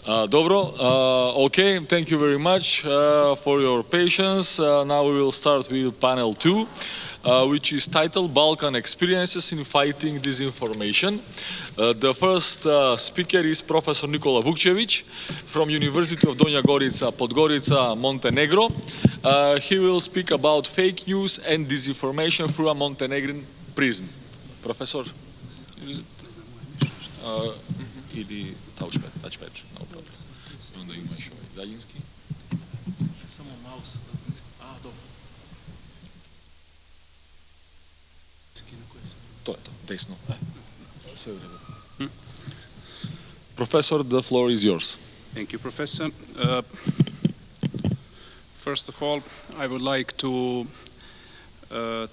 Dobro. Okay, thank you very much for your patience. Now we will start with panel 2, which is titled Balkan Experiences in Fighting Disinformation. The first speaker is Professor Nikola Vukcevic from University of Donja Gorica, Podgorica, Montenegro. He will speak about fake news and disinformation through a Montenegrin prism. Professor? Ili touchpad, no problem. Onda imaš ovaj daljinski. Samo mouse. Dobro. To je to, desno. Sve u redu. Professor, the floor is yours. Thank you, Professor. First of all, I would like to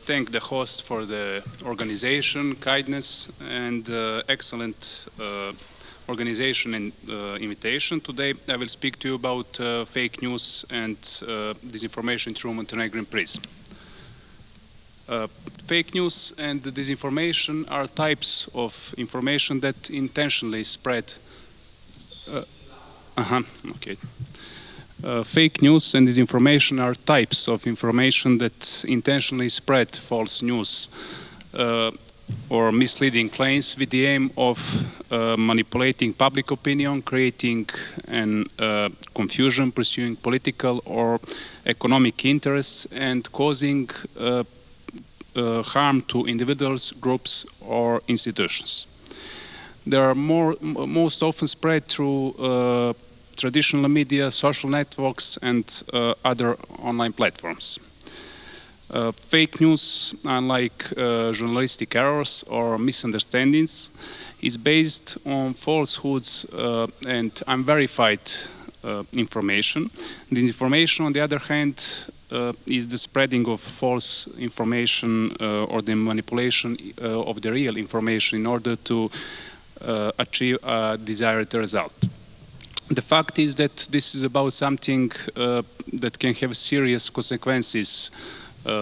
thank the host for the organization, kindness, and excellent organization and invitation. Today I will speak to you about fake news and disinformation through Montenegrin prism. Fake news and disinformation are types of information that intentionally spread. Okay. Fake news and disinformation are types of information that intentionally spread false news or misleading claims with the aim of manipulating public opinion, creating an confusion, pursuing political or economic interests, and causing harm to individuals, groups, or institutions. They are most often spread through traditional media, social networks, and other online platforms. Fake news, unlike journalistic errors or misunderstandings, is based on falsehoods and unverified information. Disinformation, on the other hand, is the spreading of false information or the manipulation of the real information in order to achieve a desired result. The fact is that this is about something that can have serious consequences,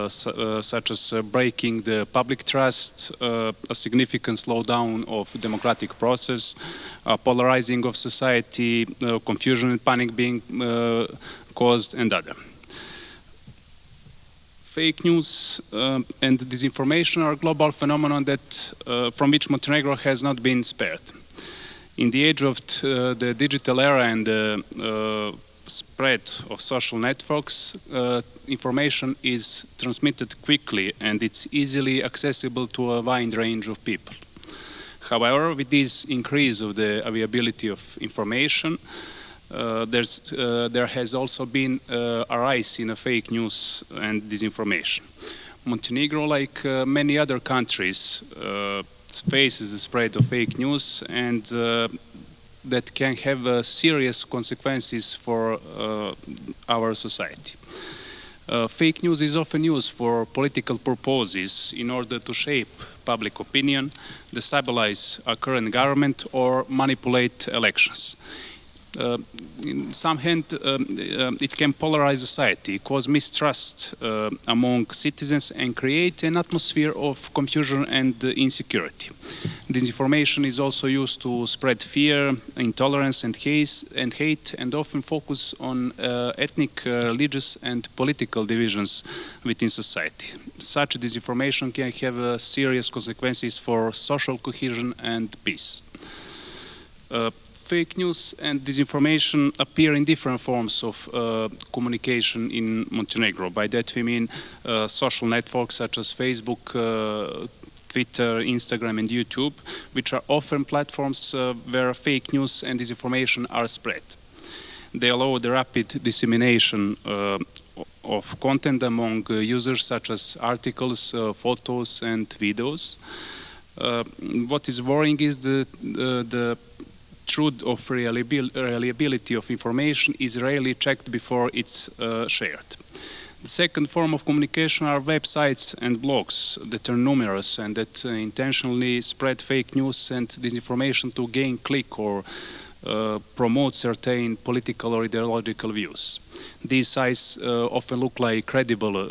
such as breaking the public trust, a significant slowdown of democratic process, polarizing of society, confusion and panic being caused, and other. Fake news and disinformation are a global phenomenon that, from which Montenegro has not been spared. In the age of the digital era and the spread of social networks, information is transmitted quickly and it's easily accessible to a wide range of people. However, with this increase of the availability of information, there has also been a rise in fake news and disinformation. Montenegro, like many other countries, faces the spread of fake news and that can have serious consequences for our society. Fake news is often used for political purposes in order to shape public opinion, destabilize a current government, or manipulate elections. In some hand, it can polarize society, cause mistrust among citizens, and create an atmosphere of confusion and insecurity. Disinformation is also used to spread fear, intolerance, and hate, and often focus on ethnic, religious, and political divisions within society. Such disinformation can have serious consequences for social cohesion and peace. Fake news and disinformation appear in different forms of communication in Montenegro. By that we mean social networks such as Facebook, Twitter, Instagram, and YouTube, which are often platforms where fake news and disinformation are spread. They allow the rapid dissemination of content among users, such as articles, photos, and videos. What is worrying is the truth of reliability of information is rarely checked before it's shared. The second form of communication are websites and blogs that are numerous and that intentionally spread fake news and disinformation to gain click or promote certain political or ideological views. These sites often look like credible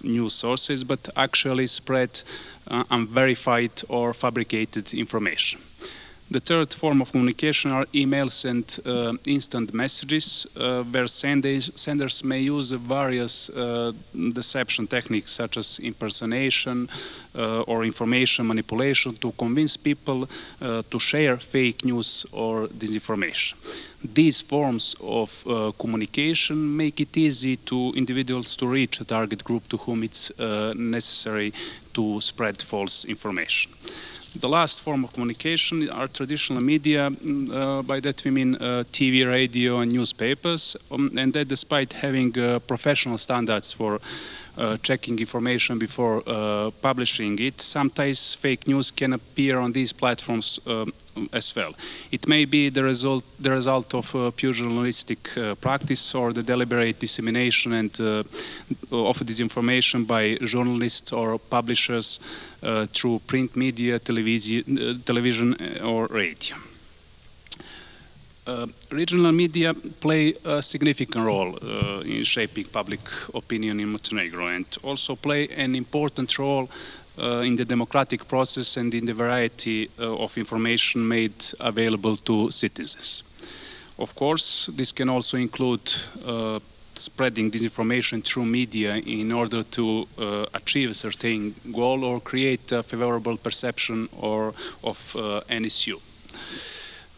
news sources, but actually spread unverified or fabricated information. The third form of communication are emails and instant messages, where senders may use various deception techniques such as impersonation or information manipulation to convince people to share fake news or disinformation. These forms of communication make it easy to individuals to reach a target group to whom it's necessary to spread false information. The last form of communication are traditional media. By that we mean TV, radio, and newspapers, and that despite having professional standards for checking information before publishing it, sometimes fake news can appear on these platforms as well. It may be the result of pure journalistic practice or the deliberate dissemination and of disinformation by journalists or publishers through print media, television or radio. Regional media play a significant role in shaping public opinion in Montenegro and also play an important role in the democratic process and in the variety of information made available to citizens. Of course, this can also include spreading disinformation through media in order to achieve a certain goal or create a favorable perception of an issue.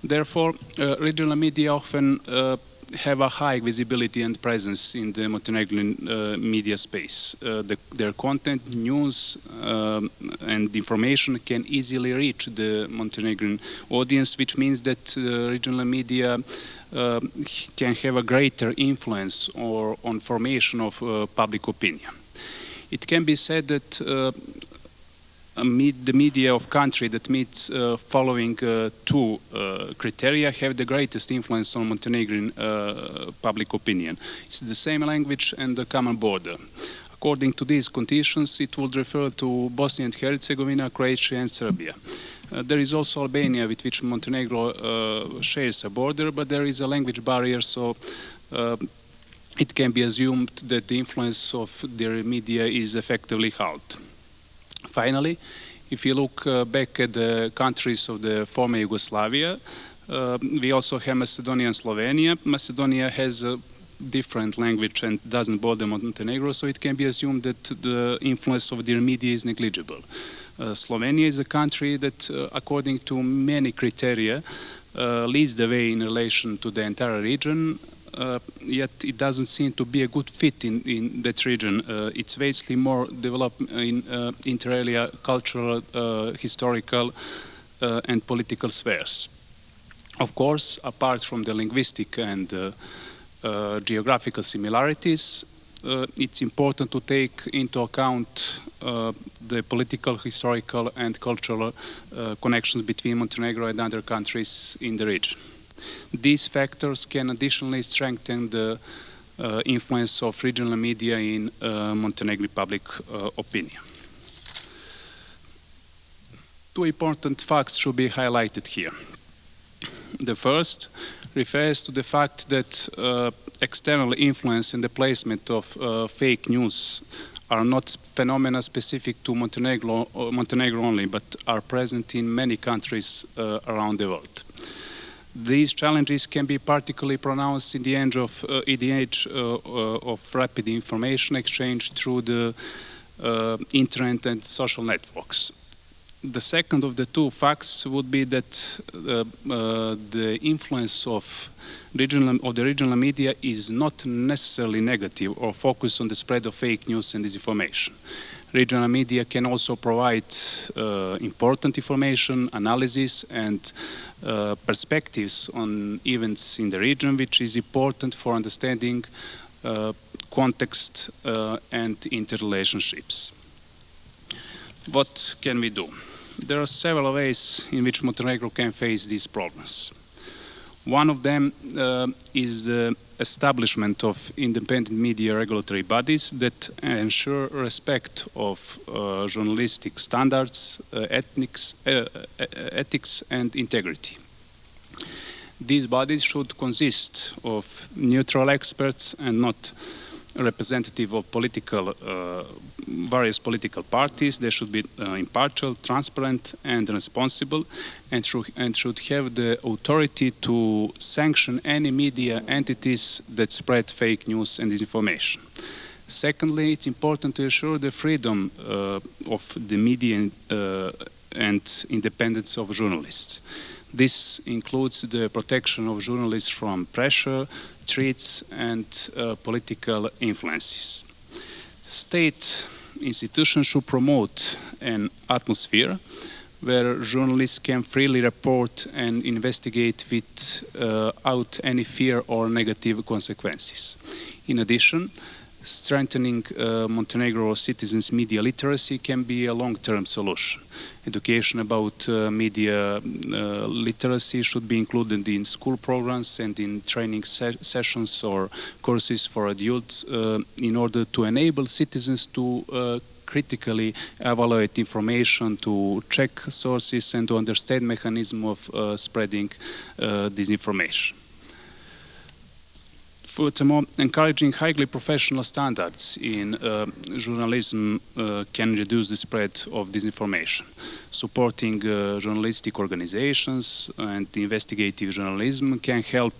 Therefore, regional media often have a high visibility and presence in the Montenegrin media space. Their content, news and information can easily reach the Montenegrin audience, which means that regional media can have a greater influence on formation of public opinion. It can be said that the media of country that meets following two criteria have the greatest influence on Montenegrin public opinion. It's the same language and the common border. According to these conditions, it would refer to Bosnia and Herzegovina, Croatia and Serbia. There is also Albania, with which Montenegro shares a border, but there is a language barrier, so it can be assumed that the influence of their media is effectively halved. Finally, if you look back at the countries of the former Yugoslavia, we also have Macedonia and Slovenia. Macedonia has a different language and doesn't border Montenegro, so it can be assumed that the influence of their media is negligible. Slovenia is a country that, according to many criteria, leads the way in relation to the entire region. Yet it doesn't seem to be a good fit in that region. It's vastly more developed in inter alia cultural, historical and political spheres. Of course, apart from the linguistic and geographical similarities, it's important to take into account the political, historical and cultural connections between Montenegro and other countries in the region. These factors can additionally strengthen the influence of regional media in Montenegrin public opinion. Two important facts should be highlighted here. The first refers to the fact that external influence in the placement of fake news are not phenomena specific to Montenegro only, but are present in many countries around the world. These challenges can be particularly pronounced in the age of rapid information exchange through the internet and social networks. The second of the two facts would be that the influence of the regional media is not necessarily negative or focused on the spread of fake news and disinformation. Regional media can also provide important information, analysis, and perspectives on events in the region, which is important for understanding context and interrelationships. What can we do? There are several ways in which Montenegro can face these problems. One of them is the establishment of independent media regulatory bodies that ensure respect of journalistic standards, ethics and integrity. These bodies should consist of neutral experts and not representative of various political parties. They should be impartial, transparent, and responsible, and should have the authority to sanction any media entities that spread fake news and disinformation. Secondly, it's important to ensure the freedom of the media and independence of journalists. This includes the protection of journalists from pressure, threats, and political influences. State institutions should promote an atmosphere where journalists can freely report and investigate without any fear or negative consequences. In addition, strengthening Montenegro citizens' media literacy can be a long-term solution. Education about media literacy should be included in school programs and in training sessions or courses for adults in order to enable citizens to critically evaluate information, to check sources, and to understand mechanism of spreading disinformation. Furthermore, encouraging highly professional standards in journalism can reduce the spread of disinformation. Supporting journalistic organizations and investigative journalism can help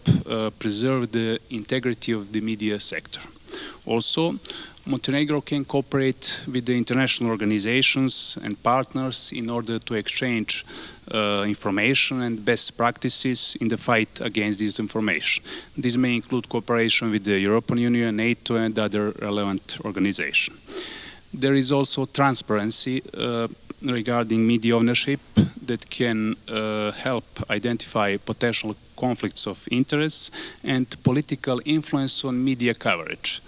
preserve the integrity of the media sector. Also, Montenegro can cooperate with the international organizations and partners in order to exchange information and best practices in the fight against disinformation. This may include cooperation with the European Union, NATO, and other relevant organizations. There is also transparency regarding media ownership that can help identify potential conflicts of interest and political influence on media coverage.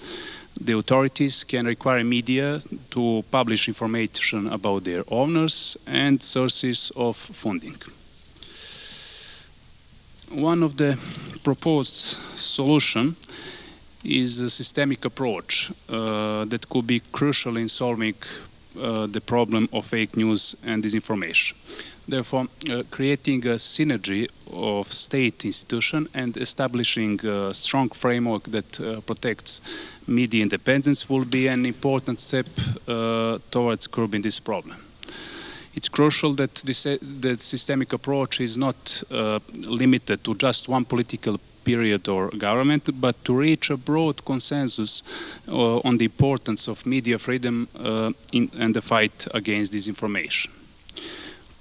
The authorities can require media to publish information about their owners and sources of funding. One of the proposed solutions is a systemic approach that could be crucial in solving the problem of fake news and disinformation. Therefore, creating a synergy of state institutions and establishing a strong framework that protects media independence will be an important step towards curbing this problem. It's crucial that the systemic approach is not limited to just one political period or government, but to reach a broad consensus on the importance of media freedom and the fight against disinformation.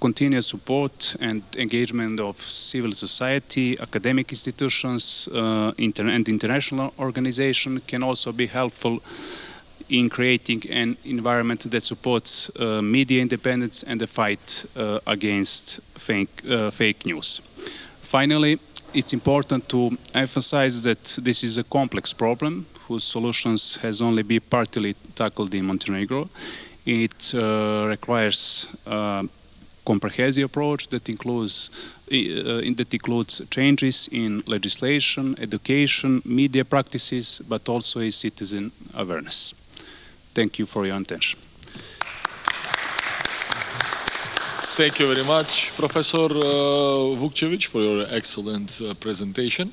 Continuous support and engagement of civil society, academic institutions, and international organizations can also be helpful in creating an environment that supports media independence and the fight against fake news. Finally, it's important to emphasize that this is a complex problem whose solutions has only been partly tackled in Montenegro. It requires comprehensive approach that includes changes in legislation, education, media practices, but also a citizen awareness. Thank you for your attention. Thank you very much, Professor Vukcevic, for your excellent presentation.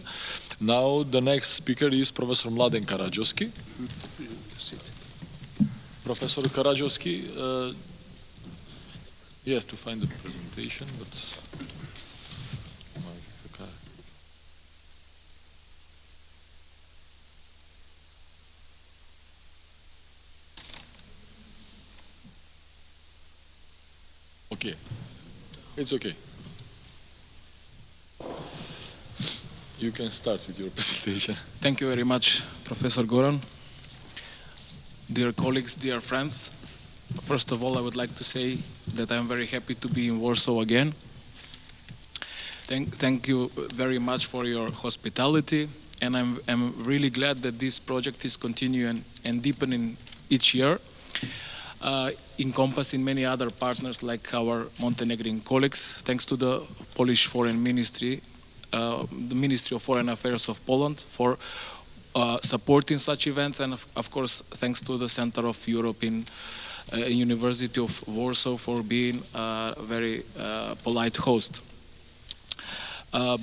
Now the next speaker is Professor Mladen Karađoski. Professor Karađoski, yes, to find the presentation, but okay, it's okay. You can start with your presentation. Thank you very much, Professor Goran. Dear colleagues, dear friends, first of all, I would like to say that I'm very happy to be in Warsaw again. Thank you very much for your hospitality, and I'm really glad that this project is continuing and deepening each year, encompassing many other partners like our Montenegrin colleagues, thanks to the Polish Foreign Ministry, the Ministry of Foreign Affairs of Poland for supporting such events, and of course thanks to the Center of Europe in University of Warsaw for being a very polite host.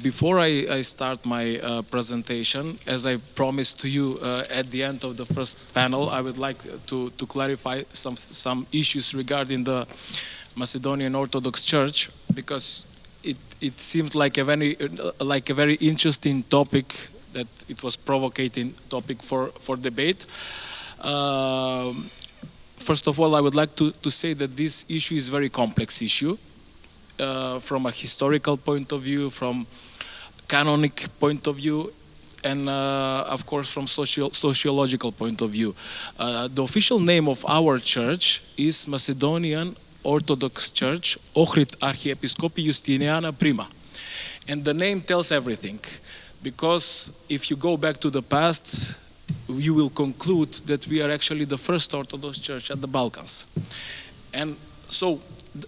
Before I start my presentation, as I promised to you at the end of the first panel, I would like to clarify some issues regarding the Macedonian Orthodox Church, because it seems like a very interesting topic, that it was provocating topic for debate. First of all, I would like to say that this issue is a very complex issue. From a historical point of view, from canonic point of view, and of course from sociological point of view. The official name of our church is Macedonian Orthodox Church, Ohrid Archiepiscopi Justiniana Prima. And the name tells everything, because if you go back to the past, you will conclude that we are actually the first Orthodox Church at the Balkans. And so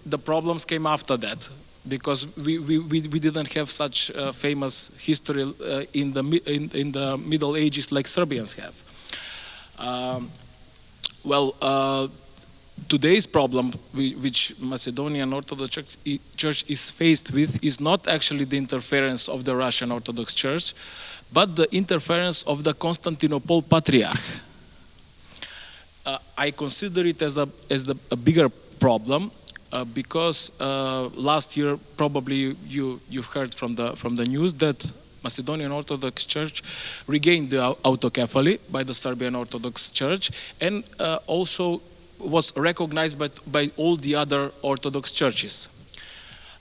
the problems came after that, because we didn't have such famous history in the Middle Ages like Serbians have. Today's problem which Macedonian Orthodox Church is faced with is not actually the interference of the Russian Orthodox Church, but the interference of the Constantinople Patriarch. I consider it as a bigger problem. Because last year, probably you've heard from the news that Macedonian Orthodox Church regained the autocephaly by the Serbian Orthodox Church, and also was recognized by all the other Orthodox churches.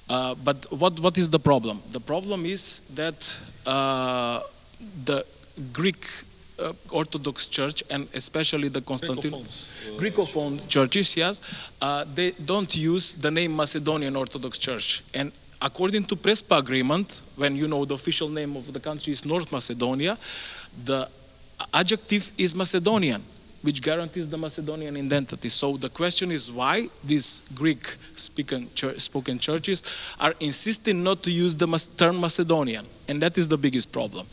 But what is the problem? The problem is that the Greek Orthodox Church, and especially the Greekophone churches, yes, they don't use the name Macedonian Orthodox Church. And according to Prespa agreement, when you know the official name of the country is North Macedonia, the adjective is Macedonian, which guarantees the Macedonian identity. So the question is why these Greek-spoken churches are insisting not to use the term Macedonian, and that is the biggest problem.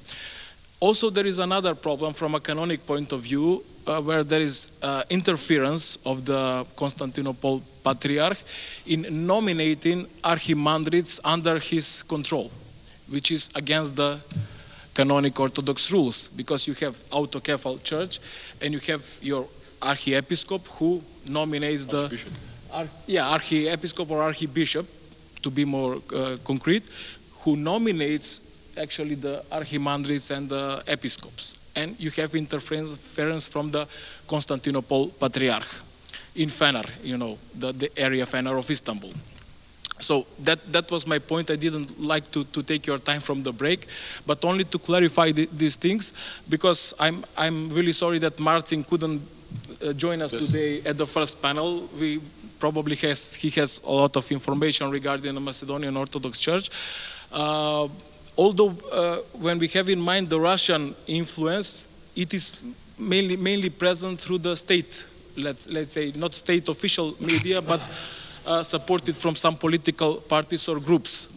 Also, there is another problem from a canonic point of view, where there is interference of the Constantinople Patriarch in nominating archimandrites under his control, which is against the canonic Orthodox rules, because you have autocephal church and you have your archiepiscop who nominates archiepiscop or archbishop, to be more concrete, who nominates actually the archimandrites and the episcopes. And you have interference from the Constantinople Patriarch in Fener, the area Fener of Istanbul. So that was my point. I didn't like to take your time from the break, but only to clarify these things, because I'm really sorry that Martin couldn't join us today at the first panel. He has a lot of information regarding the Macedonian Orthodox Church. Although when we have in mind the Russian influence, it is mainly present through the state, let's say, not state official media, but supported from some political parties or groups,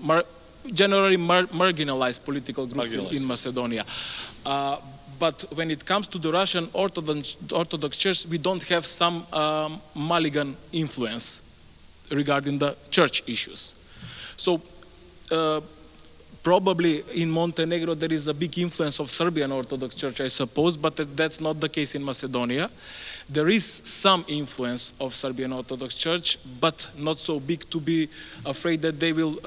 generally marginalized political groups in Macedonia. But when it comes to the Russian Orthodox Church, we don't have some malignant influence regarding the church issues. So probably in Montenegro there is a big influence of Serbian Orthodox Church, I suppose, but that's not the case in Macedonia. There is some influence of Serbian Orthodox Church, but not so big to be afraid that they will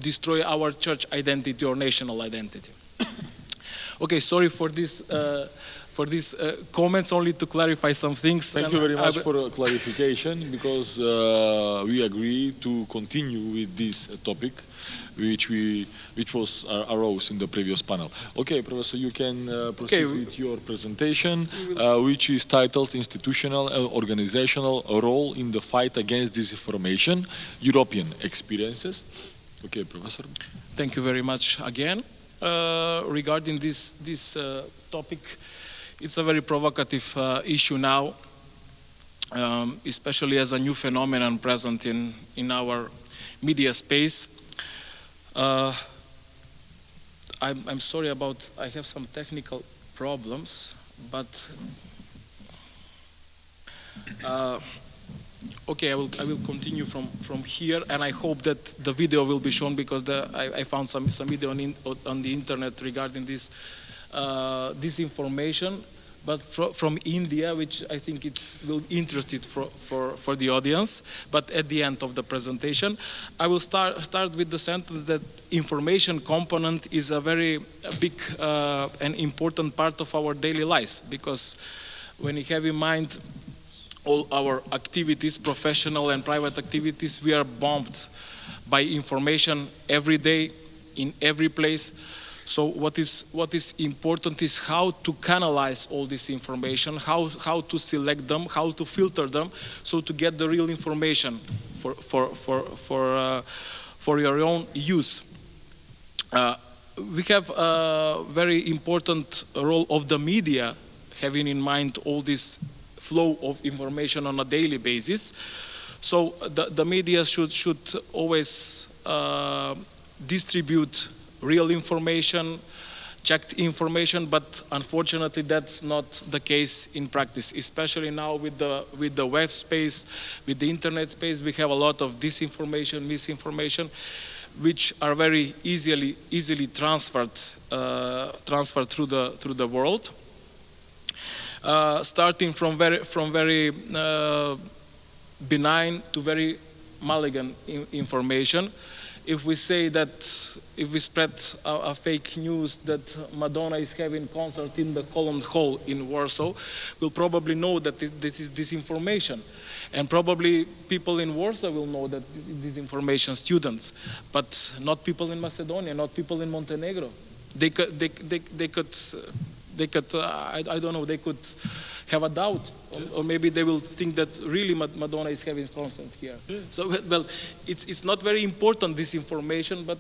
destroy our church identity or national identity. Okay, sorry for this. Comments, only to clarify some things. Thank you very much for clarification, because we agree to continue with this topic, which arose in the previous panel. Okay, Professor, you can proceed with your presentation, which is titled "Institutional and Organizational Role in the Fight Against Disinformation: European Experiences." Okay, Professor. Thank you very much again. Regarding this topic, it's a very provocative issue now, especially as a new phenomenon present in our media space. I'm sorry about, I have some technical problems, but Okay, I will continue from here, and I hope that the video will be shown because I found some video on the internet regarding this disinformation, but from India, which I think it will interest it for the audience. But at the end of the presentation, I will start with the sentence that information component is a very big and important part of our daily lives, because when you have in mind all our activities, professional and private activities, we are bombed by information every day, in every place. So what is important is how to canalize all this information, how to select them, how to filter them, so to get the real information for your own use. We have a very important role of the media, having in mind all this flow of information on a daily basis. So the media should always distribute real information, checked information, but unfortunately that's not the case in practice. Especially now with the web space, with the internet space, we have a lot of disinformation, misinformation, which are very easily transferred through the world. Starting from very benign to very malignant information. If we say that, if we spread a fake news that Madonna is having concert in the Holland Hall in Warsaw, we'll probably know that this is disinformation. And probably people in Warsaw will know that this is disinformation, students, but not people in Macedonia, not people in Montenegro. They could, I don't know, they could have a doubt, or maybe they will think that really Madonna is having concert here. So, well, it's not very important, this information, but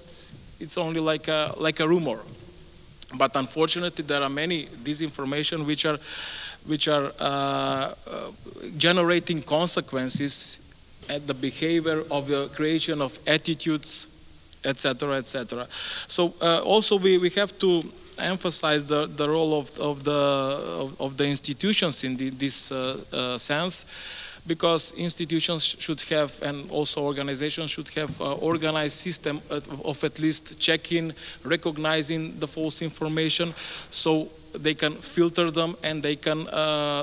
it's only like a rumor. But unfortunately, there are many disinformation which are generating consequences at the behavior of the creation of attitudes, etc., etc. So also we have to emphasize the role of the institutions in this sense, because institutions should have, and also organizations should have, organized system of at least checking, recognizing the false information, so they can filter them and they can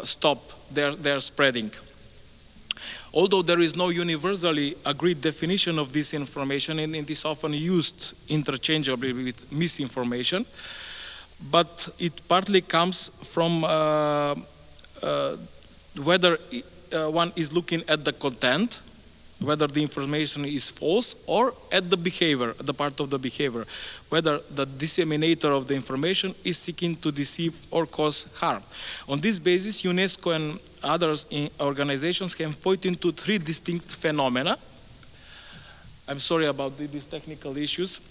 stop their spreading. Although there is no universally agreed definition of disinformation, and it is often used interchangeably with misinformation, but it partly comes from whether one is looking at the content, whether the information is false, or at the behavior, the part of the behavior, whether the disseminator of the information is seeking to deceive or cause harm. On this basis, UNESCO and others organizations have pointed to three distinct phenomena. I'm sorry about these technical issues,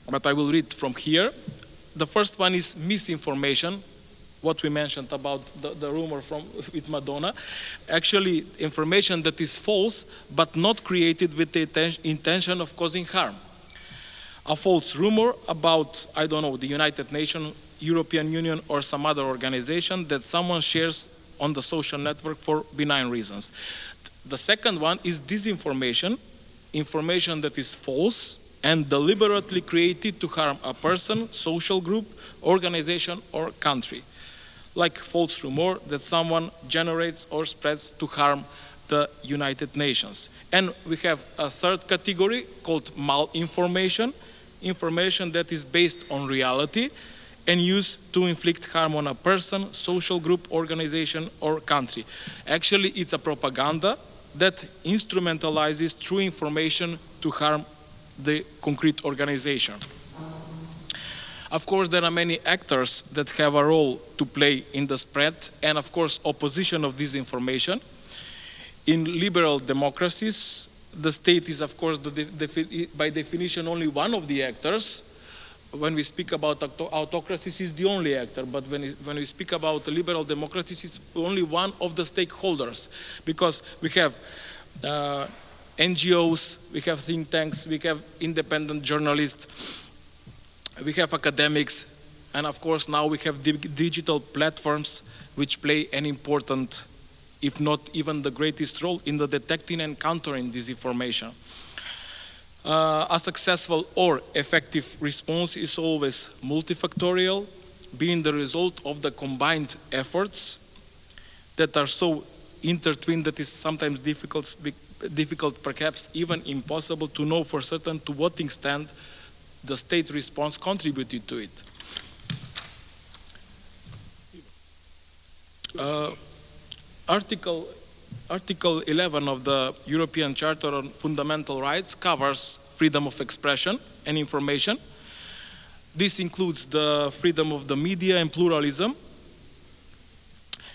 but I will read from here. The first one is misinformation, what we mentioned about the rumor with Madonna. Actually, information that is false, but not created with the intention of causing harm. A false rumor about, I don't know, the United Nations, European Union, or some other organization that someone shares on the social network for benign reasons. The second one is disinformation, information that is false and deliberately created to harm a person, social group, organization, or country. Like false rumor that someone generates or spreads to harm the United Nations. And we have a third category called malinformation, information that is based on reality and used to inflict harm on a person, social group, organization, or country. Actually, it's a propaganda that instrumentalizes true information to harm the concrete organization. Of course, there are many actors that have a role to play in the spread, and of course, opposition of disinformation. In liberal democracies, the state is, of course, by definition, only one of the actors. When we speak about autocracies, it's the only actor, but when we speak about liberal democracies, it's only one of the stakeholders, because we have NGOs, we have think tanks, we have independent journalists, we have academics, and of course now we have digital platforms which play an important if not even the greatest role in the detecting and countering disinformation. A successful or effective response is always multifactorial, being the result of the combined efforts that are so intertwined that it's sometimes difficult, perhaps even impossible, to know for certain to what extent the state response contributed to it. Article 11 of the European Charter on Fundamental Rights covers freedom of expression and information. This includes the freedom of the media and pluralism.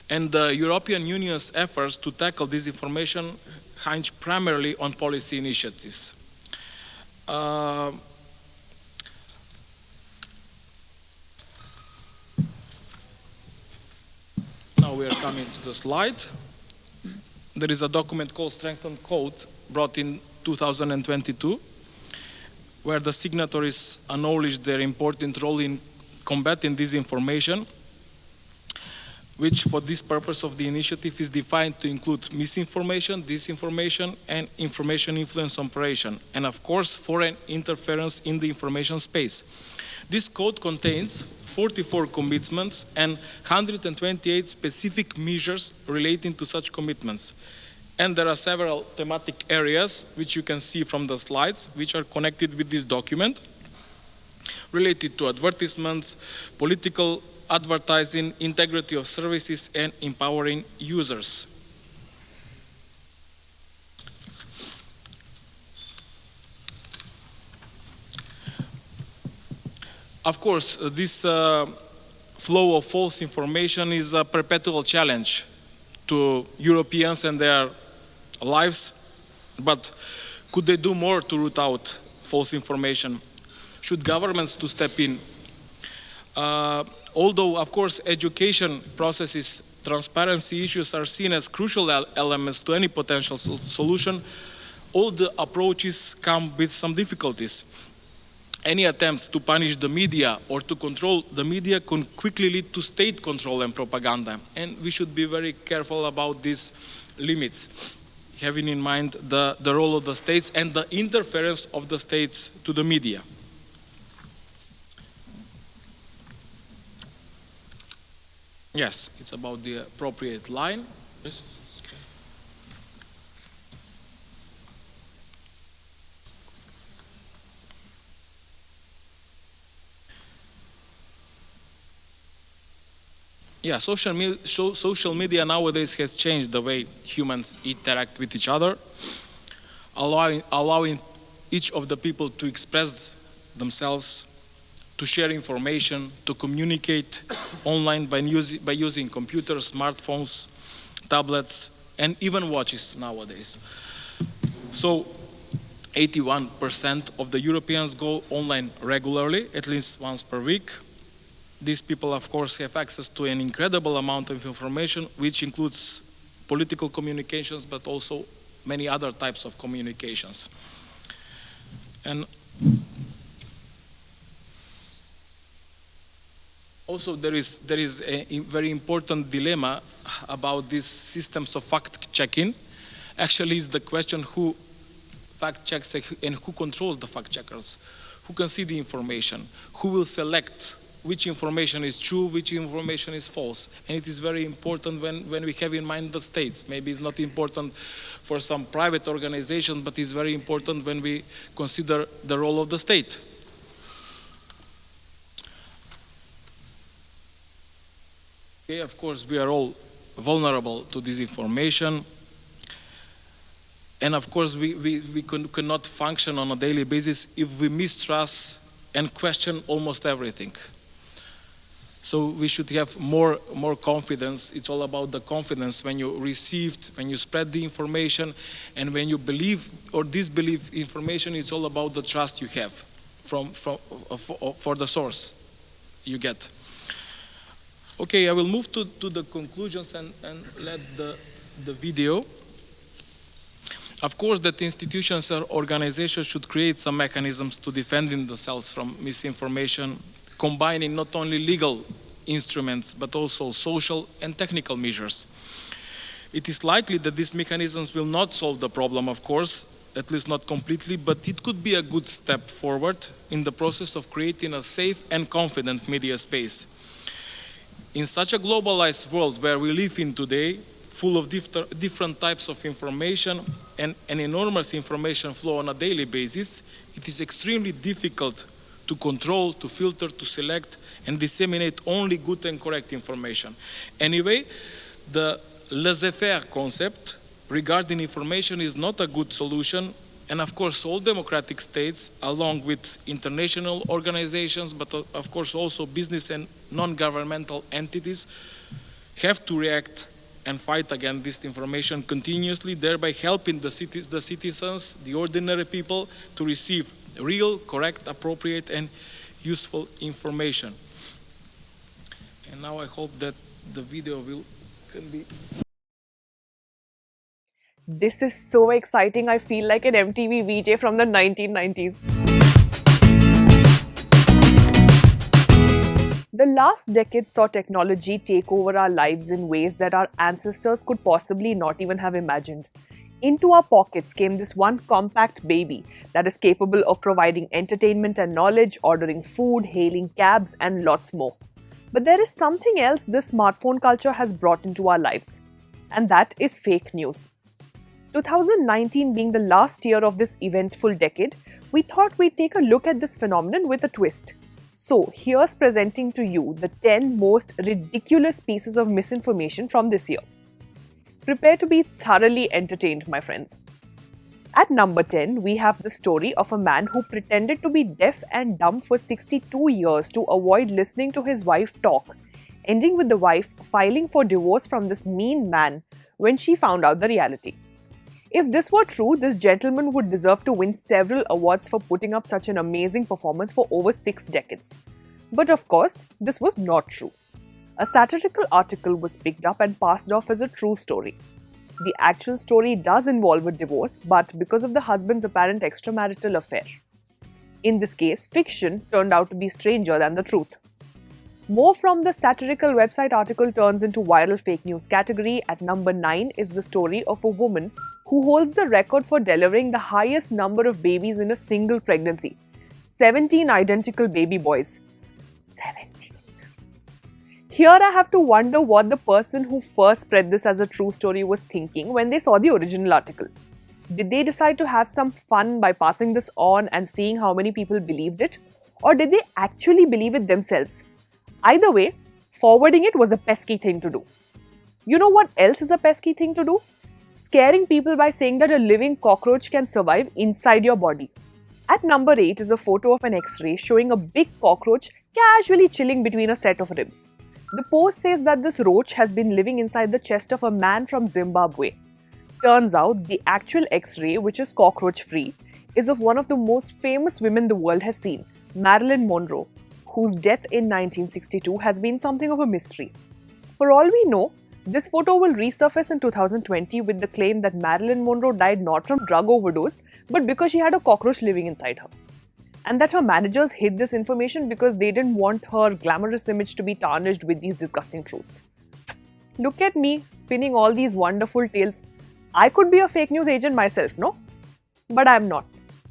And the European Union's efforts to tackle disinformation hinge primarily on policy initiatives. Now we are coming to the slide. There is a document called Strengthened Code, brought in 2022, where the signatories acknowledge their important role in combating disinformation, which for this purpose of the initiative is defined to include misinformation, disinformation, and information influence operation, and of course foreign interference in the information space. This code contains 44 commitments and 128 specific measures relating to such commitments. And there are several thematic areas, which you can see from the slides, which are connected with this document, related to advertisements, political advertising, integrity of services, and empowering users. Of course, this flow of false information is a perpetual challenge to Europeans and their lives, but could they do more to root out false information? Should governments to step in? Although, of course, education processes, transparency issues are seen as crucial elements to any potential solution, all the approaches come with some difficulties. Any attempts to punish the media or to control the media can quickly lead to state control and propaganda. And we should be very careful about these limits, having in mind the role of the states and the interference of the states to the media. Yes, it's about the appropriate line. Yes. Yeah, social media nowadays has changed the way humans interact with each other, allowing each of the people to express themselves, to share information, to communicate online by using computers, smartphones, tablets, and even watches nowadays. So 81% of the Europeans go online regularly, at least once per week. These people, of course, have access to an incredible amount of information, which includes political communications, but also many other types of communications. And also there is a very important dilemma about these systems of fact-checking. Actually, it's the question who fact-checks and who controls the fact-checkers, who can see the information, who will select which information is true, which information is false. And it is very important when we have in mind the states. Maybe it's not important for some private organization, but it's very important when we consider the role of the state. Okay, of course, we are all vulnerable to disinformation. And of course, we cannot function on a daily basis if we mistrust and question almost everything. So we should have more confidence. It's all about the confidence when you received, when you spread the information, and when you believe or disbelieve information. It's all about the trust you have for the source you get. Okay, I will move to the conclusions and let the video. Of course, that institutions or organizations should create some mechanisms to defend themselves from misinformation, combining not only legal instruments, but also social and technical measures. It is likely that these mechanisms will not solve the problem, of course, at least not completely, but it could be a good step forward in the process of creating a safe and confident media space. In such a globalized world where we live in today, full of different types of information and an enormous information flow on a daily basis, it is extremely difficult to control, to filter, to select, and disseminate only good and correct information. Anyway, the laissez-faire concept regarding information is not a good solution, and of course all democratic states, along with international organizations, but of course also business and non-governmental entities, have to react and fight against disinformation continuously, thereby helping the citizens, the ordinary people, to receive real, correct, appropriate, and useful information. And now I hope that the video can be. This is so exciting. I feel like an MTV VJ from the 1990s. The last decade saw technology take over our lives in ways that our ancestors could possibly not even have imagined. Into our pockets came this one compact baby that is capable of providing entertainment and knowledge, ordering food, hailing cabs, and lots more. But there is something else this smartphone culture has brought into our lives, and that is fake news. 2019 being the last year of this eventful decade, we thought we'd take a look at this phenomenon with a twist. So, here's presenting to you the 10 most ridiculous pieces of misinformation from this year. Prepare to be thoroughly entertained, my friends. At number 10, we have the story of a man who pretended to be deaf and dumb for 62 years to avoid listening to his wife talk, ending with the wife filing for divorce from this mean man when she found out the reality. If this were true, this gentleman would deserve to win several awards for putting up such an amazing performance for over 6 decades. But of course, this was not true. A satirical article was picked up and passed off as a true story. The actual story does involve a divorce, but because of the husband's apparent extramarital affair. In this case, fiction turned out to be stranger than the truth. More from the satirical website article turns into viral fake news category. At number 9 is the story of a woman who holds the record for delivering the highest number of babies in a single pregnancy. 17 identical baby boys. 17. Here I have to wonder what the person who first spread this as a true story was thinking when they saw the original article. Did they decide to have some fun by passing this on and seeing how many people believed it? Or did they actually believe it themselves? Either way, forwarding it was a pesky thing to do. You know what else is a pesky thing to do? Scaring people by saying that a living cockroach can survive inside your body. At number 8 is a photo of an X-ray showing a big cockroach casually chilling between a set of ribs. The post says that this roach has been living inside the chest of a man from Zimbabwe. Turns out the actual X-ray, which is cockroach-free, is of one of the most famous women the world has seen, Marilyn Monroe, whose death in 1962 has been something of a mystery. For all we know, this photo will resurface in 2020 with the claim that Marilyn Monroe died not from drug overdose, but because she had a cockroach living inside her. And that her managers hid this information because they didn't want her glamorous image to be tarnished with these disgusting truths. Look at me spinning all these wonderful tales. I could be a fake news agent myself, no? But I'm not.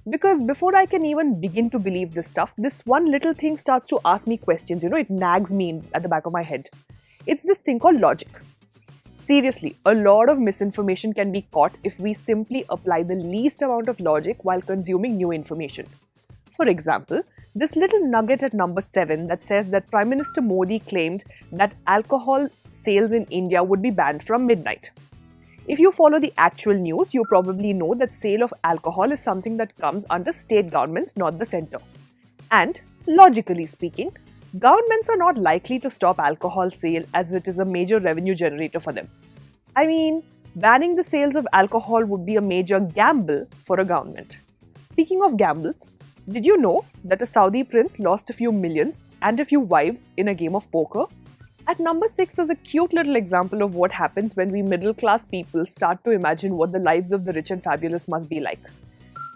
Because before I can even begin to believe this stuff, this one little thing starts to ask me questions. It nags me at the back of my head. It's this thing called logic. Seriously, a lot of misinformation can be caught if we simply apply the least amount of logic while consuming new information. For example, this little nugget at number 7 that says that Prime Minister Modi claimed that alcohol sales in India would be banned from midnight. If you follow the actual news, you probably know that sale of alcohol is something that comes under state governments, not the center. And, logically speaking, governments are not likely to stop alcohol sale as it is a major revenue generator for them. I mean, banning the sales of alcohol would be a major gamble for a government. Speaking of gambles, did you know that a Saudi prince lost a few millions and a few wives in a game of poker? At number 6 is a cute little example of what happens when we middle-class people start to imagine what the lives of the rich and fabulous must be like.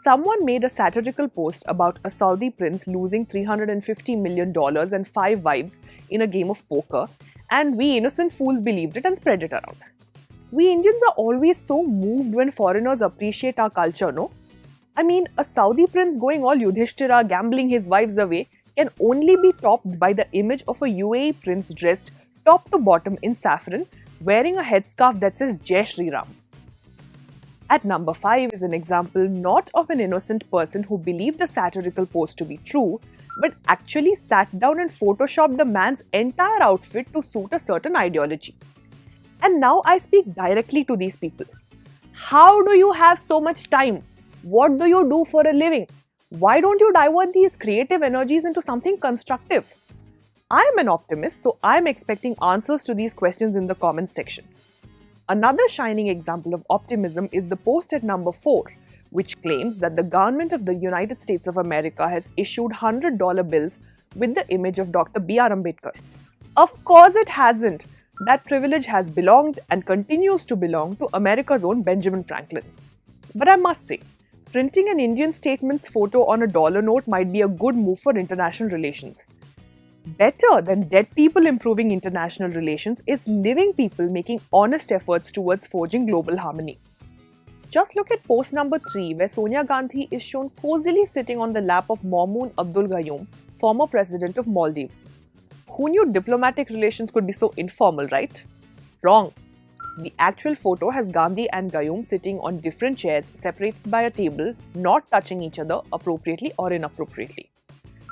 Someone made a satirical post about a Saudi prince losing $350 million and 5 wives in a game of poker, and we innocent fools believed it and spread it around. We Indians are always so moved when foreigners appreciate our culture, no? I mean, a Saudi prince going all Yudhishthira, gambling his wives away, can only be topped by the image of a UAE prince dressed top to bottom in saffron, wearing a headscarf that says Jai Shri Ram. At number 5 is an example not of an innocent person who believed a satirical post to be true, but actually sat down and photoshopped the man's entire outfit to suit a certain ideology. And now I speak directly to these people. How do you have so much time? What do you do for a living? Why don't you divert these creative energies into something constructive? I am an optimist, so I am expecting answers to these questions in the comments section. Another shining example of optimism is the post at number 4, which claims that the government of the United States of America has issued $100 bills with the image of Dr. B.R. Ambedkar. Of course it hasn't. That privilege has belonged and continues to belong to America's own Benjamin Franklin. But I must say, printing an Indian statement's photo on a dollar note might be a good move for international relations. Better than dead people improving international relations is living people making honest efforts towards forging global harmony. Just look at post number 3, where Sonia Gandhi is shown cozily sitting on the lap of Maumoon Abdul Gayoom, former president of Maldives. Who knew diplomatic relations could be so informal, right? Wrong. The actual photo has Gandhi and Gayoom sitting on different chairs separated by a table, not touching each other appropriately or inappropriately.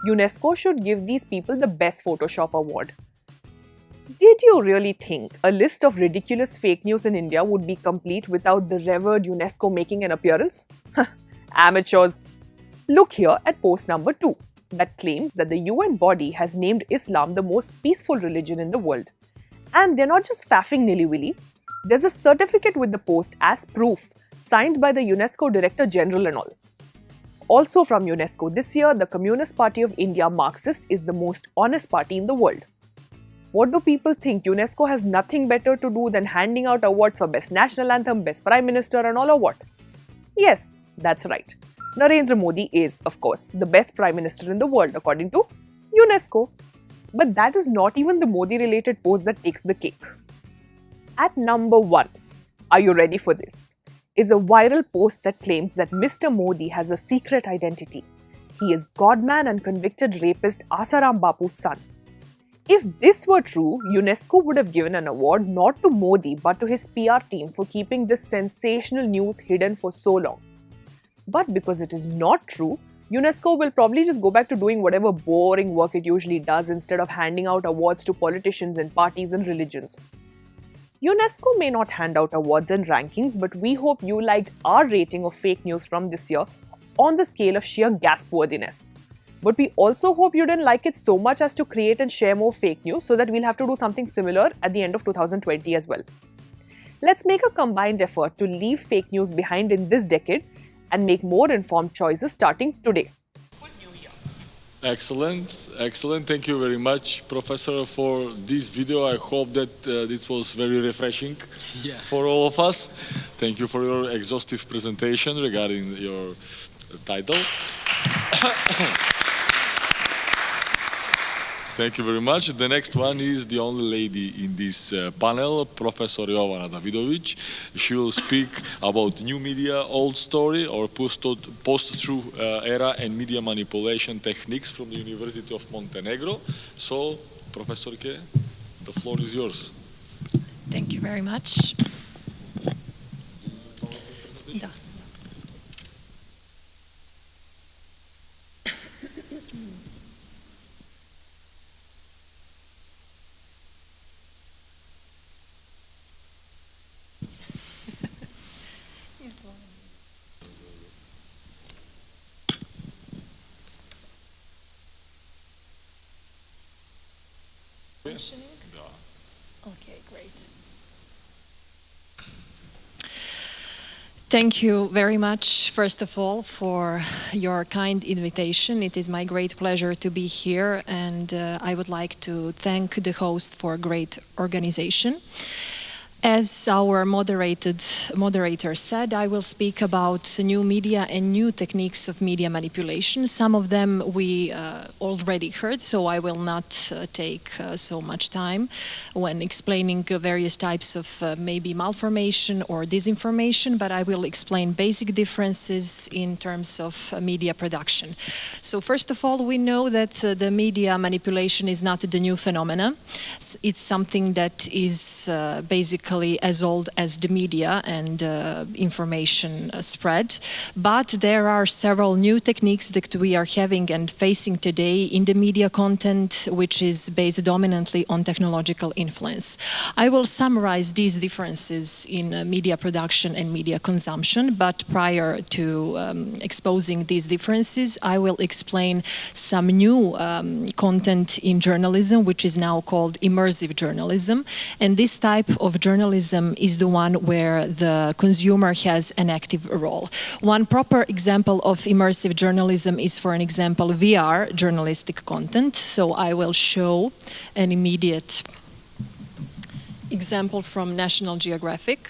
UNESCO should give these people the Best Photoshop Award. Did you really think a list of ridiculous fake news in India would be complete without the revered UNESCO making an appearance? Amateurs! Look here at post number 2 that claims that the UN body has named Islam the most peaceful religion in the world. And they're not just faffing nilly-willy. There's a certificate with the post as proof, signed by the UNESCO Director General and all. Also from UNESCO, this year, the Communist Party of India, Marxist, is the most honest party in the world. What do people think? UNESCO has nothing better to do than handing out awards for Best National Anthem, Best Prime Minister and all, or what? Yes, that's right. Narendra Modi is, of course, the best Prime Minister in the world according to UNESCO. But that is not even the Modi-related post that takes the cake. At number 1, are you ready for this? Is a viral post that claims that Mr. Modi has a secret identity. He is Godman and convicted rapist Asaram Bapu's son. If this were true, UNESCO would have given an award not to Modi but to his PR team for keeping this sensational news hidden for so long. But because it is not true, UNESCO will probably just go back to doing whatever boring work it usually does instead of handing out awards to politicians and parties and religions. UNESCO may not hand out awards and rankings, but we hope you liked our rating of fake news from this year on the scale of sheer gasp-worthiness. But we also hope you didn't like it so much as to create and share more fake news so that we'll have to do something similar at the end of 2020 as well. Let's make a combined effort to leave fake news behind in this decade and make more informed choices starting today. Excellent, excellent. Thank you very much, Professor, for this video. I hope that this was very refreshing for all of us. Thank you for your exhaustive presentation regarding your title. Thank you very much. The next one is the only lady in this panel, Professor Jovana Davidovic. She will speak about new media, old story, or post-truth era and media manipulation techniques from the University of Montenegro. So, Professor Ke, the floor is yours. Thank you very much. Da. Okay, great. Thank you very much, first of all, for your kind invitation. It is my great pleasure to be here, and I would like to thank the host for great organization. As our moderator said, I will speak about new media and new techniques of media manipulation. Some of them we already heard, so I will not take so much time when explaining various types of maybe malformation or disinformation, but I will explain basic differences in terms of media production. So first of all, we know that the media manipulation is not the new phenomena. It's something that is basically as old as the media and information spread. But there are several new techniques that we are having and facing today in the media content, which is based dominantly on technological influence. I will summarize these differences in media production and media consumption, but prior to exposing these differences, I will explain some new content in journalism, which is now called immersive journalism. And this type of journalism is the one where the consumer has an active role. One proper example of immersive journalism is, for an example, VR journalistic content. So I will show an immediate example from National Geographic.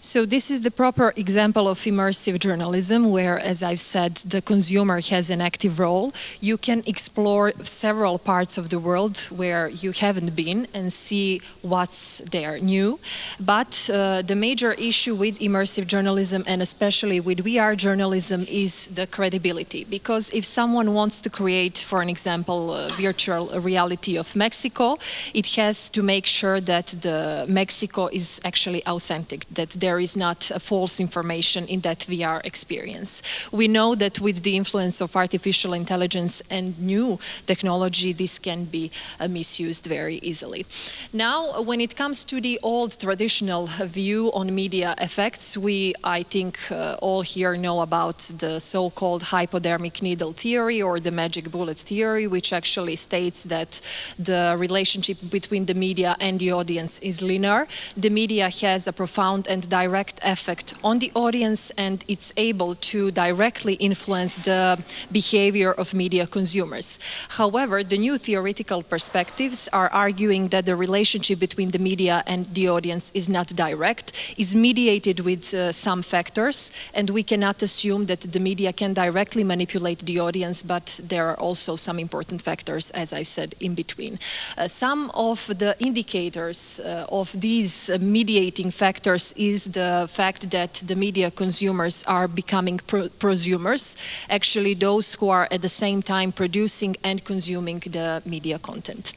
So this is the proper example of immersive journalism where, as I've said, the consumer has an active role. You can explore several parts of the world where you haven't been and see what's there new. But the major issue with immersive journalism and especially with VR journalism is the credibility. Because if someone wants to create, for an example, a virtual reality of Mexico, it has to make sure that the Mexico is actually authentic, that there is not false information in that VR experience. We know that with the influence of artificial intelligence and new technology, this can be misused very easily. Now, when it comes to the old traditional view on media effects, we, I think, all here know about the so-called hypodermic needle theory or the magic bullet theory, which actually states that the relationship between the media and the audience is linear. The media has a profound and direct effect on the audience, and it's able to directly influence the behavior of media consumers. However, the new theoretical perspectives are arguing that the relationship between the media and the audience is not direct, is mediated with some factors, and we cannot assume that the media can directly manipulate the audience, but there are also some important factors, as I said, in between. Some of the indicators of these mediating factors is the fact that the media consumers are becoming prosumers, actually those who are at the same time producing and consuming the media content.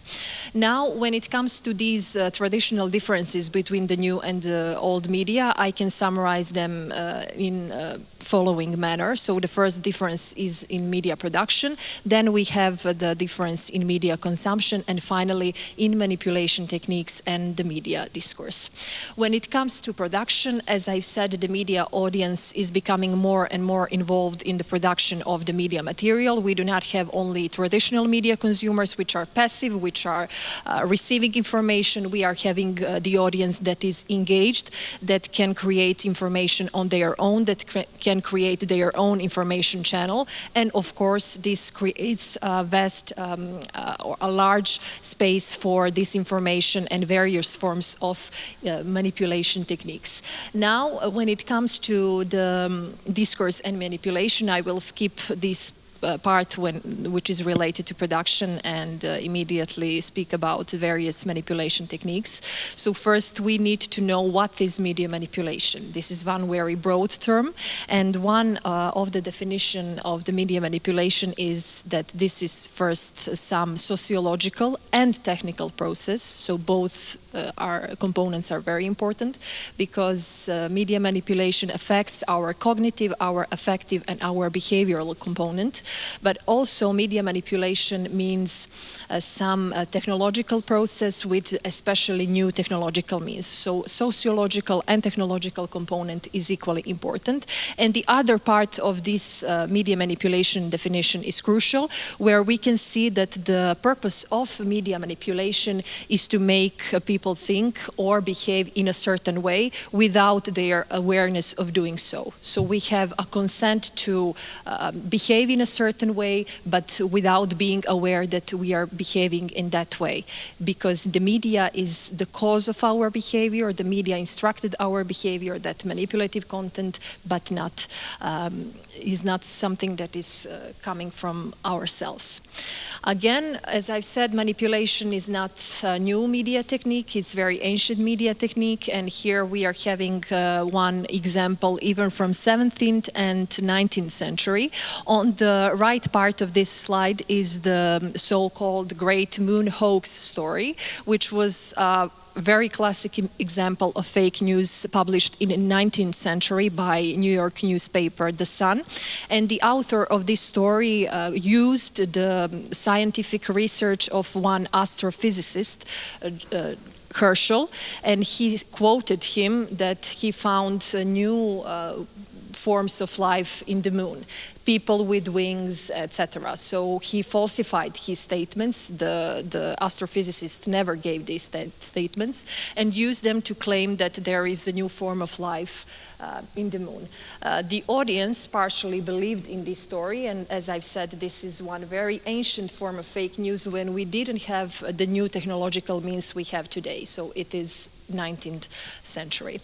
Now, when it comes to these traditional differences between the new and the old media, I can summarize them in following manner. So the first difference is in media production, then we have the difference in media consumption, and finally in manipulation techniques and the media discourse. When it comes to production, as I've said, the media audience is becoming more and more involved in the production of the media material. We do not have only traditional media consumers, which are passive, which are receiving information. We are having the audience that is engaged, that can create information on their own, that can create their own information channel. And of course, this creates a vast, or a large space for disinformation and various forms of manipulation techniques. Now, when it comes to the discourse and manipulation, I will skip this part which is related to production and immediately speak about various manipulation techniques. So first we need to know what is media manipulation. This is one very broad term, and one of the definition of the media manipulation is that this is first some sociological and technical process. So both components are very important, because media manipulation affects our cognitive, our affective, and our behavioral component. But also media manipulation means some technological process with especially new technological means. So sociological and technological component is equally important. And the other part of this media manipulation definition is crucial, where we can see that the purpose of media manipulation is to make people think or behave in a certain way without their awareness of doing so. So we have a consent to behave in a certain way, but without being aware that we are behaving in that way. Because the media is the cause of our behavior, the media instructed our behavior, that manipulative content, but not is not something that is coming from ourselves. Again, as I've said, manipulation is not a new media technique, it's very ancient media technique, and here we are having one example even from 17th and 19th century. On the right part of this slide is the so-called Great Moon Hoax story, which was very classic example of fake news published in the 19th century by New York newspaper The Sun. And the author of this story used the scientific research of one astrophysicist, Herschel, and he quoted him that he found new forms of life in the moon, people with wings, etc. So he falsified his statements. The astrophysicist never gave these statements, and used them to claim that there is a new form of life in the moon. The audience partially believed in this story, and as I've said, this is one very ancient form of fake news when we didn't have the new technological means we have today. So it is 19th century.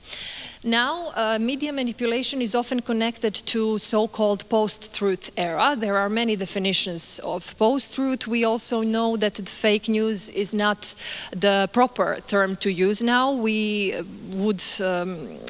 Now, media manipulation is often connected to so-called post-truth era. There are many definitions of post-truth. We also know that fake news is not the proper term to use now. We would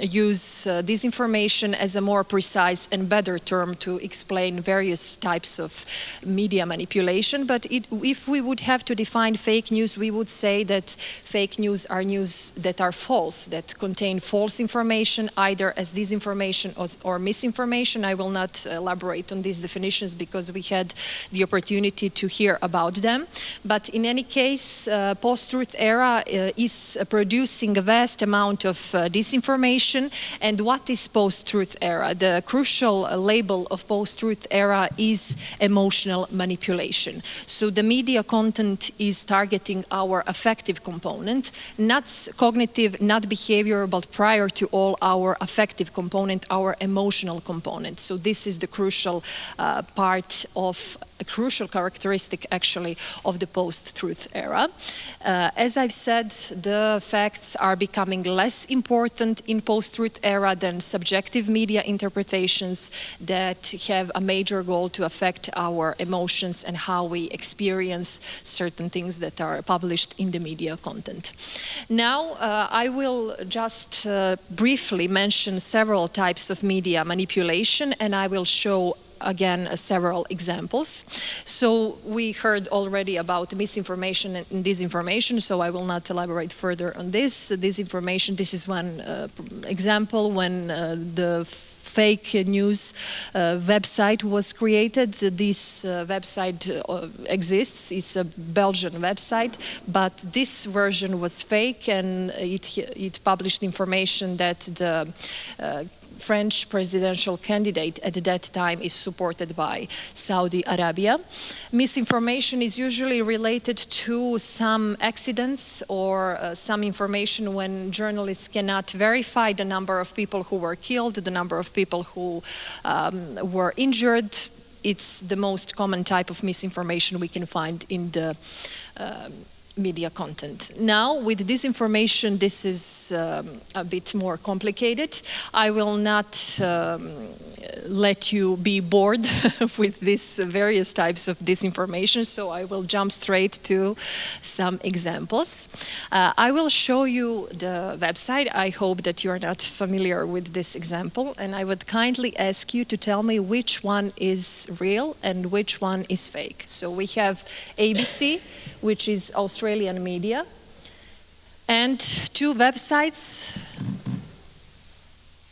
use disinformation as a more precise and better term to explain various types of media manipulation. But if we would have to define fake news, we would say that fake news are news that are false, that contain false information, either as disinformation or misinformation. I will not elaborate on these definitions because we had the opportunity to hear about them. But in any case, post-truth era is producing a vast amount of disinformation. And what is post-truth era? The crucial label of post-truth era is emotional manipulation. So the media content is targeting our affective component, not cognitive, not behavioral, but prior to all our affective component, our emotional component. So this is the crucial part of a crucial characteristic actually of the post-truth era. As I've said, the facts are becoming less important in post-truth era than subjective media interpretations that have a major goal to affect our emotions and how we experience certain things that are published in the media content. Now, I will just briefly mention several types of media manipulation, and I will show again several examples. So we heard already about misinformation and disinformation, so I will not elaborate further on this. Disinformation, this is one example when the fake news website was created. This website exists. It's a Belgian website, but this version was fake, and it published information that the French presidential candidate at that time is supported by Saudi Arabia. Misinformation is usually related to some accidents or some information when journalists cannot verify the number of people who were killed, the number of people who were injured. It's the most common type of misinformation we can find in the media content. Now, with disinformation, this is a bit more complicated. I will not let you be bored with these various types of disinformation, so I will jump straight to some examples. I will show you the website. I hope that you're not familiar with this example, and I would kindly ask you to tell me which one is real and which one is fake. So we have ABC, which is Australian media, and two websites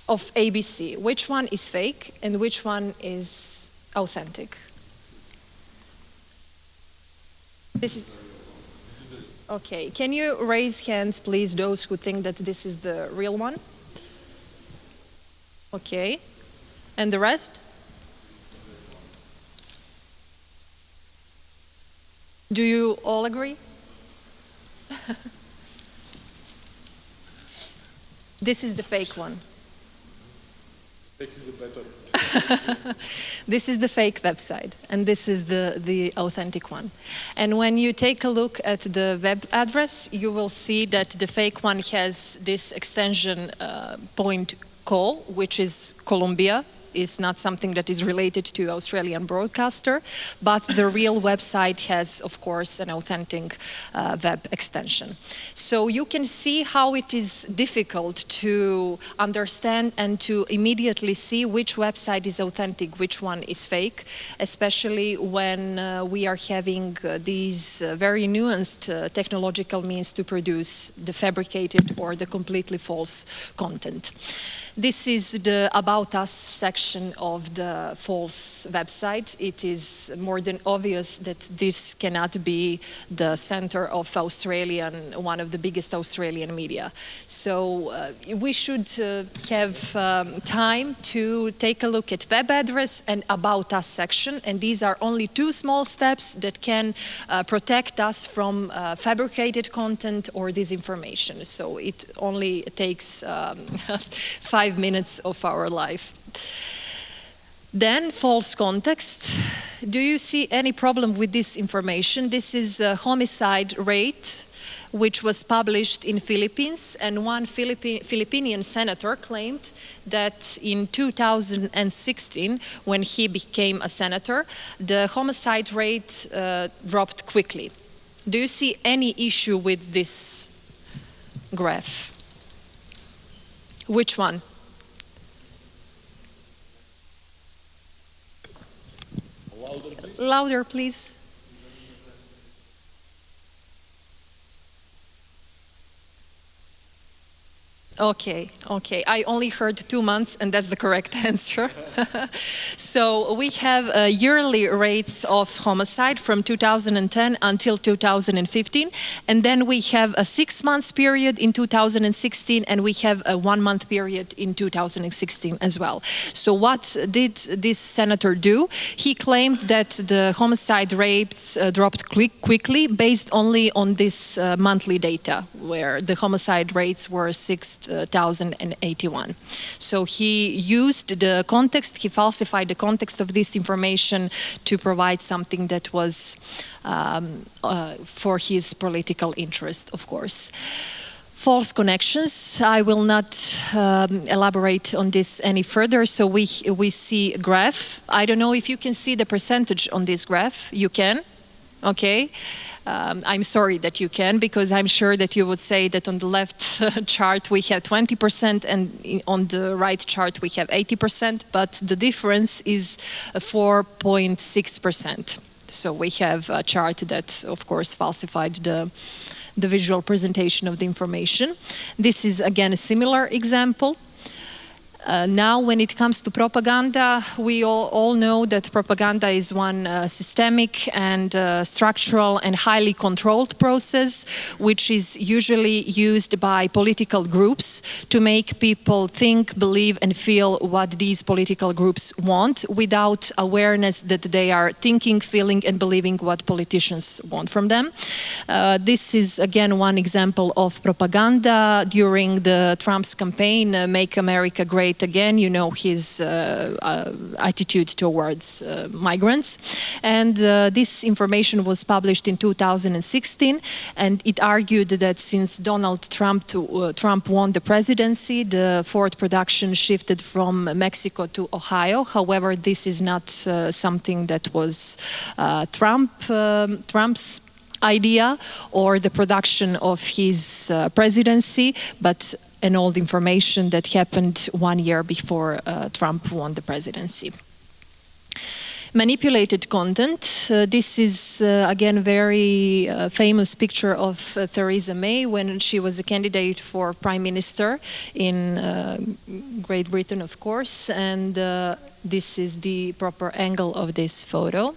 of ABC. Which one is fake and which one is authentic? This is okay. Can you raise hands, please, those who think that this is the real one? Okay. And the rest? Do you all agree? This is the fake one. Fake is the better. This is the fake website, and this is the authentic one. And when you take a look at the web address, you will see that the fake one has this extension .co, which is Colombia. Is not something that is related to Australian broadcaster, but the real website has, of course, an authentic web extension. So you can see how it is difficult to understand and to immediately see which website is authentic, which one is fake, especially when we are having these very nuanced technological means to produce the fabricated or the completely false content. This is the About Us section of the false website. It is more than obvious that this cannot be the center of one of the biggest Australian media. So we should have time to take a look at web address and About Us section, and these are only two small steps that can protect us from fabricated content or disinformation. So it only takes 5 minutes of our life. Then false context. Do you see any problem with this information? This is a homicide rate which was published in Philippines, and one Filipinian senator claimed that in 2016, when he became a senator, the homicide rate dropped quickly. Do you see any issue with this graph? Which one? Louder, please. Louder, please. Okay. I only heard 2 months, and that's the correct answer. So we have yearly rates of homicide from 2010 until 2015, and then we have a 6 months period in 2016, and we have a 1 month period in 2016 as well. So what did this senator do? He claimed that the homicide rates dropped quickly based only on this monthly data, where the homicide rates were 6,081. So he used the context, he falsified the context of this information to provide something that was for his political interest, of course. False connections. I will not elaborate on this any further. So we see a graph. I don't know if you can see the percentage on this graph. You can? Okay. I'm sorry that you can, because I'm sure that you would say that on the left chart we have 20% and on the right chart we have 80%, but the difference is 4.6%. So we have a chart that, of course, falsified the visual presentation of the information. This is, again, a similar example. Now, when it comes to propaganda, we all know that propaganda is one systemic and structural and highly controlled process, which is usually used by political groups to make people think, believe, and feel what these political groups want, without awareness that they are thinking, feeling, and believing what politicians want from them. This is, again, one example of propaganda during the Trump's campaign, Make America Great demonstrate again, his attitude towards migrants. And this information was published in 2016, and it argued that since Donald Trump won the presidency, the Ford production shifted from Mexico to Ohio. However, this is not something that was Trump's idea or the production of his presidency, but an old information that happened 1 year before Trump won the presidency. Manipulated content. This is again very famous picture of Theresa May when she was a candidate for Prime Minister in Great Britain, of course, and this is the proper angle of this photo.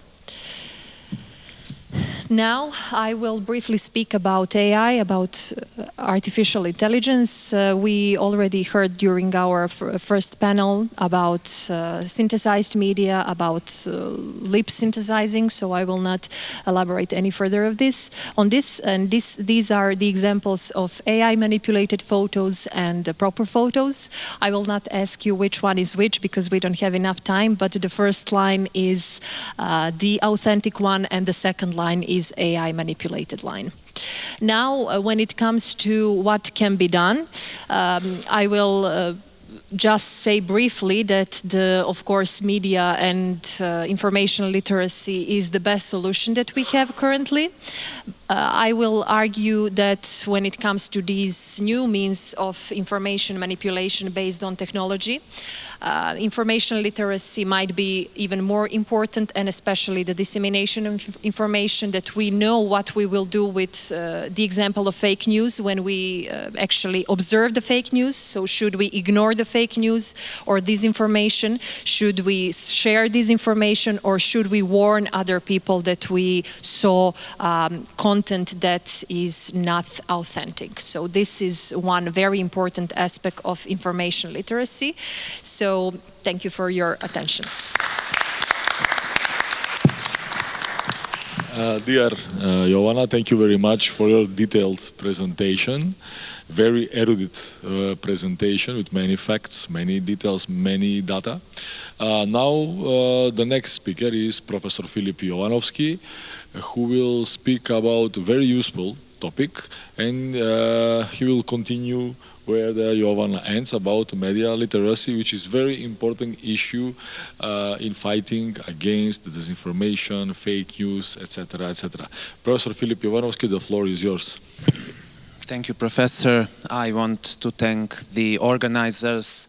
Now I will briefly speak about AI, about artificial intelligence. We already heard during our first panel about synthesized media, about lip synthesizing, so I will not elaborate any further on this. And these are the examples of AI manipulated photos and the proper photos. I will not ask you which one is which because we don't have enough time, but the first line is the authentic one and the second line is AI manipulated line. Now, when it comes to what can be done, I will just say briefly that of course, media and information literacy is the best solution that we have currently. I will argue that when it comes to these new means of information manipulation based on technology, information literacy might be even more important, and especially the dissemination of information, that we know what we will do with the example of fake news when we actually observe the fake news. So should we ignore the fake news or disinformation? Should we share disinformation, or should we warn other people that we saw content that is not authentic? So this is one very important aspect of information literacy. So thank you for your attention. Dear Joanna, thank you very much for your detailed presentation. Very erudite presentation with many facts, many details, many data. Now the next speaker is Professor Filip Jovanovski, who will speak about a very useful topic, and he will continue where the Jovana ends, about media literacy, which is very important issue in fighting against disinformation, fake news, etc., etc. Professor Filip Jovanovski, the floor is yours. Thank you, Professor. I want to thank the organizers.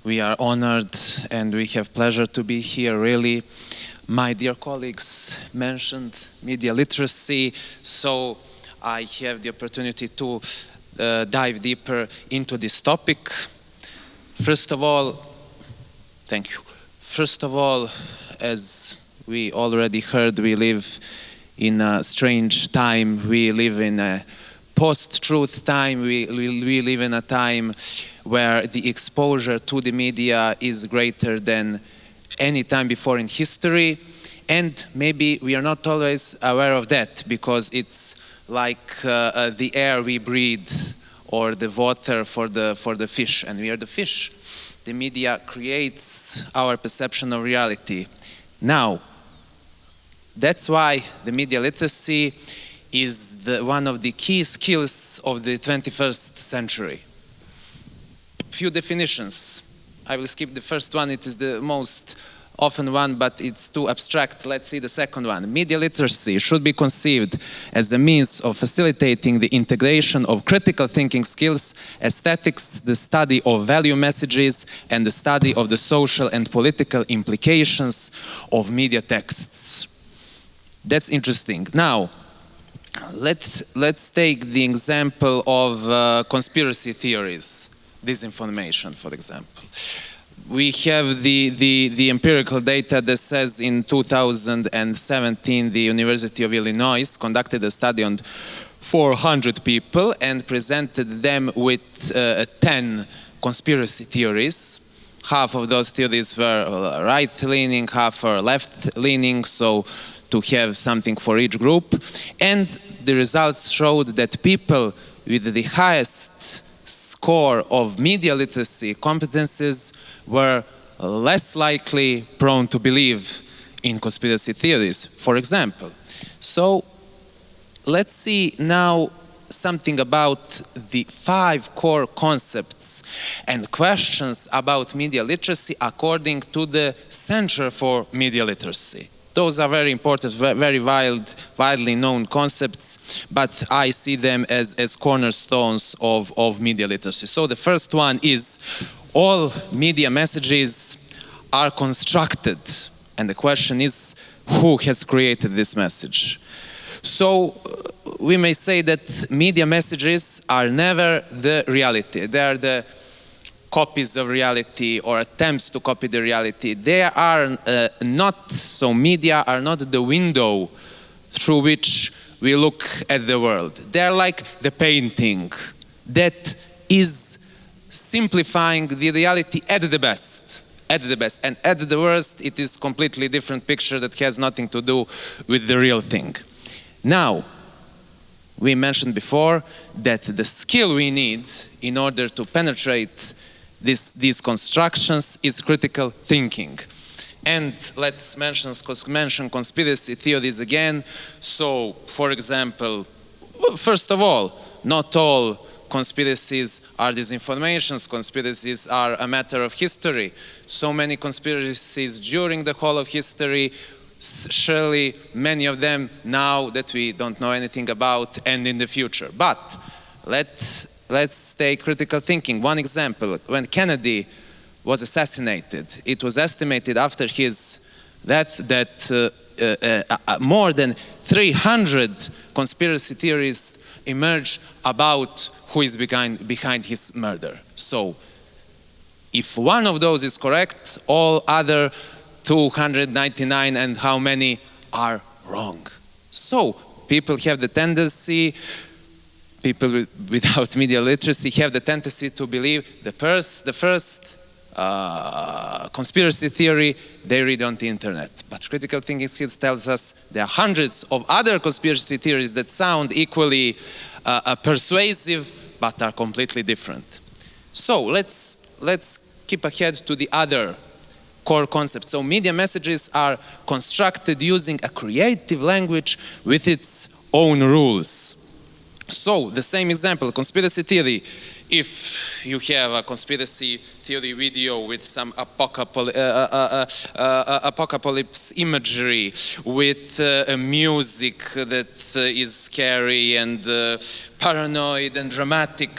We are honored and we have pleasure to be here, really. My dear colleagues mentioned media literacy, so I have the opportunity to dive deeper into this topic. First of all, thank you. First of all, as we already heard, we live in a strange time. We live in a post-truth time. We live in a time where the exposure to the media is greater than any time before in history. And maybe we are not always aware of that, because it's like the air we breathe or the water for the fish, and we are the fish. The media creates our perception of reality. Now, that's why the media literacy is one of the key skills of the 21st century. Few definitions. I will skip the first one, it is the most often one, but it's too abstract. Let's see the second one. Media literacy should be conceived as a means of facilitating the integration of critical thinking skills, aesthetics, the study of value messages, and the study of the social and political implications of media texts. That's interesting. Now, let's take the example of conspiracy theories, disinformation, for example. We have the empirical data that says in 2017 the University of Illinois conducted a study on 400 people and presented them with 10 conspiracy theories. Half of those theories were right-leaning, half were left-leaning, so to have something for each group. And the results showed that people with the highest score of media literacy competencies were less likely prone to believe in conspiracy theories, for example. So let's see now something about the 5 core concepts and questions about media literacy according to the Center for Media Literacy. Those are very important, very widely known concepts, but I see them as cornerstones of media literacy. So the first one is all media messages are constructed, and the question is who has created this message. So we may say that media messages are never the reality. They are the copies of reality or attempts to copy the reality. They are not, so media are not the window through which we look at the world. They are like the painting that is simplifying the reality at the best. At the best. And at the worst, it is completely different picture that has nothing to do with the real thing. Now, we mentioned before that the skill we need in order to penetrate these constructions is critical thinking. And let's mention conspiracy theories again. So, for example, first of all, not all conspiracies are disinformations. Conspiracies are a matter of history. So many conspiracies during the whole of history, surely many of them now that we don't know anything about and in the future. But let's take critical thinking. One example, when Kennedy was assassinated, it was estimated after his death that more than 300 conspiracy theories emerged about who is behind his murder. So if one of those is correct, all other 299 and how many are wrong. So people have the tendency, people without media literacy have the tendency to believe the first conspiracy theory they read on the internet. But critical thinking skills tells us there are hundreds of other conspiracy theories that sound equally persuasive but are completely different. So let's keep ahead to the other core concepts. So media messages are constructed using a creative language with its own rules. So the same example, conspiracy theory. If you have a conspiracy theory video with some apocalypse imagery, with music that is scary and paranoid and dramatic,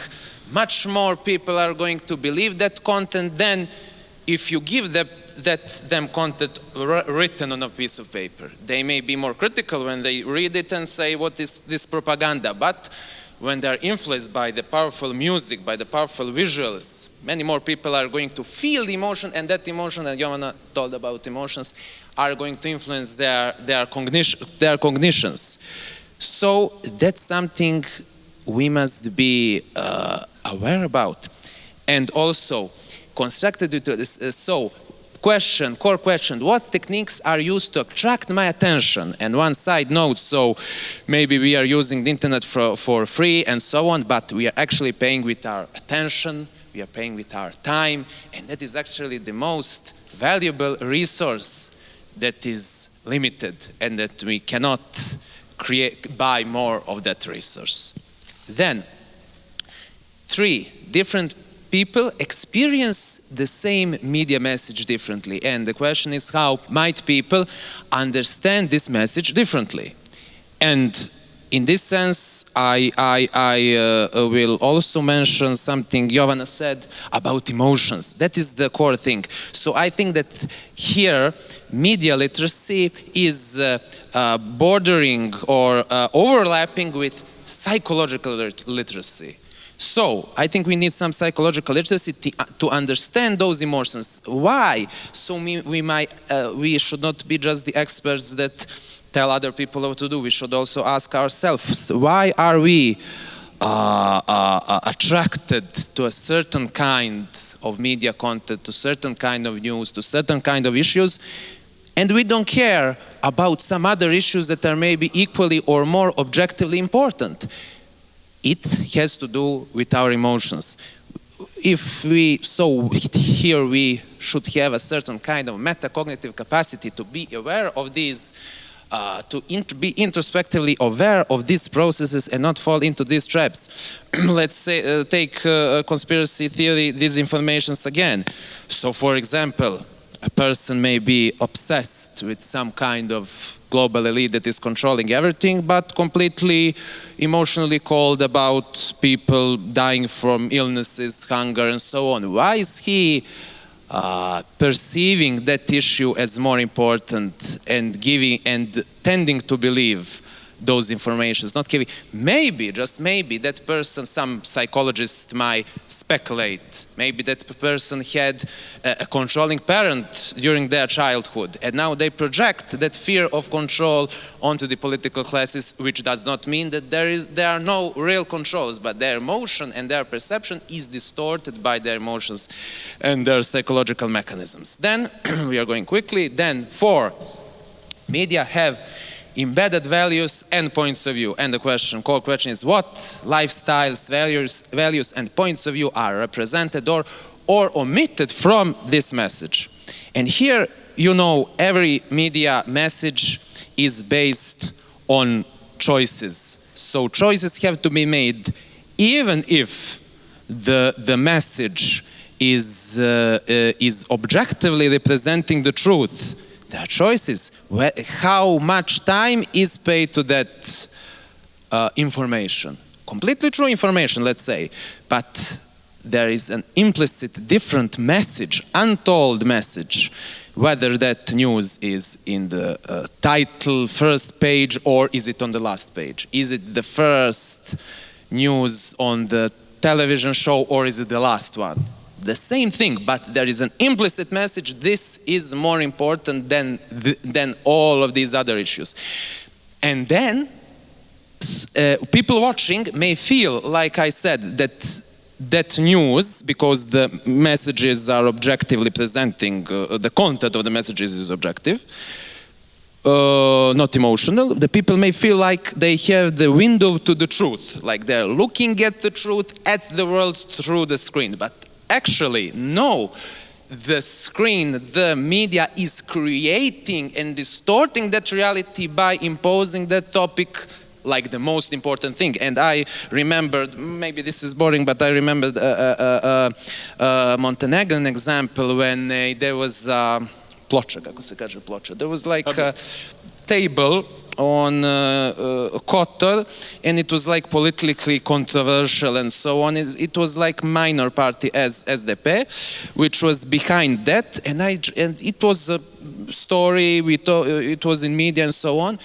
much more people are going to believe that content than if you give them content written on a piece of paper. They may be more critical when they read it and say, what is this propaganda? But when they are influenced by the powerful music, by the powerful visuals, many more people are going to feel the emotion, and that emotion, and Jovana told about emotions, are going to influence their cognitions. So that's something we must be aware about. And also, constructed to this, core question, what techniques are used to attract my attention? And one side note, so maybe we are using the internet for free and so on, but we are actually paying with our attention, we are paying with our time, and that is actually the most valuable resource that is limited and that we cannot buy more of that resource. Then, 3 different people experience the same media message differently, and the question is, how might people understand this message differently? And in this sense, I will also mention something Jovana said about emotions. That is the core thing. So I think that here media literacy is bordering or overlapping with psychological literacy. So, I think we need some psychological literacy to understand those emotions. Why? So we should not be just the experts that tell other people what to do. We should also ask ourselves, why are we attracted to a certain kind of media content, to certain kind of news, to certain kind of issues, and we don't care about some other issues that are maybe equally or more objectively important? It has to do with our emotions. Here we should have a certain kind of metacognitive capacity to be aware of these, be introspectively aware of these processes and not fall into these traps. Let's say, take conspiracy theory, disinformations again. So, for example, a person may be obsessed with some kind of global elite that is controlling everything, but completely emotionally cold about people dying from illnesses, hunger, and so on. Why is he perceiving that issue as more important and tending to believe those informations, not giving? Maybe, just maybe, that person, some psychologist might speculate, maybe that person had a controlling parent during their childhood, and now they project that fear of control onto the political classes, which does not mean that there are no real controls, but their emotion and their perception is distorted by their emotions and their psychological mechanisms. Then, we are going quickly, then 4, media have embedded values and points of view. And the core question is, what lifestyles, values and points of view are represented or omitted from this message? And here, you know, every media message is based on choices. So choices have to be made even if the message is objectively representing the truth. There are choices. How much time is paid to that information? Completely true information, let's say, but there is an implicit different message, untold message, whether that news is in the title, first page, or is it on the last page? Is it the first news on the television show, or is it the last one? The same thing, but there is an implicit message. This is more important than all of these other issues. And then people watching may feel, like I said, that news, because the messages are objectively presenting, the content of the messages is objective, not emotional. The people may feel like they have the window to the truth, like they're looking at the truth, at the world through the screen. But actually, no. The screen, the media is creating and distorting that reality by imposing that topic like the most important thing. And I remembered, maybe this is boring, but I remembered a Montenegrin example when there was ploča, kako se kaže ploča. There was like a table on Kotor, and it was like politically controversial and so on. It was like minor party as SDP, which was behind that, and it was a story. It was in media and so on,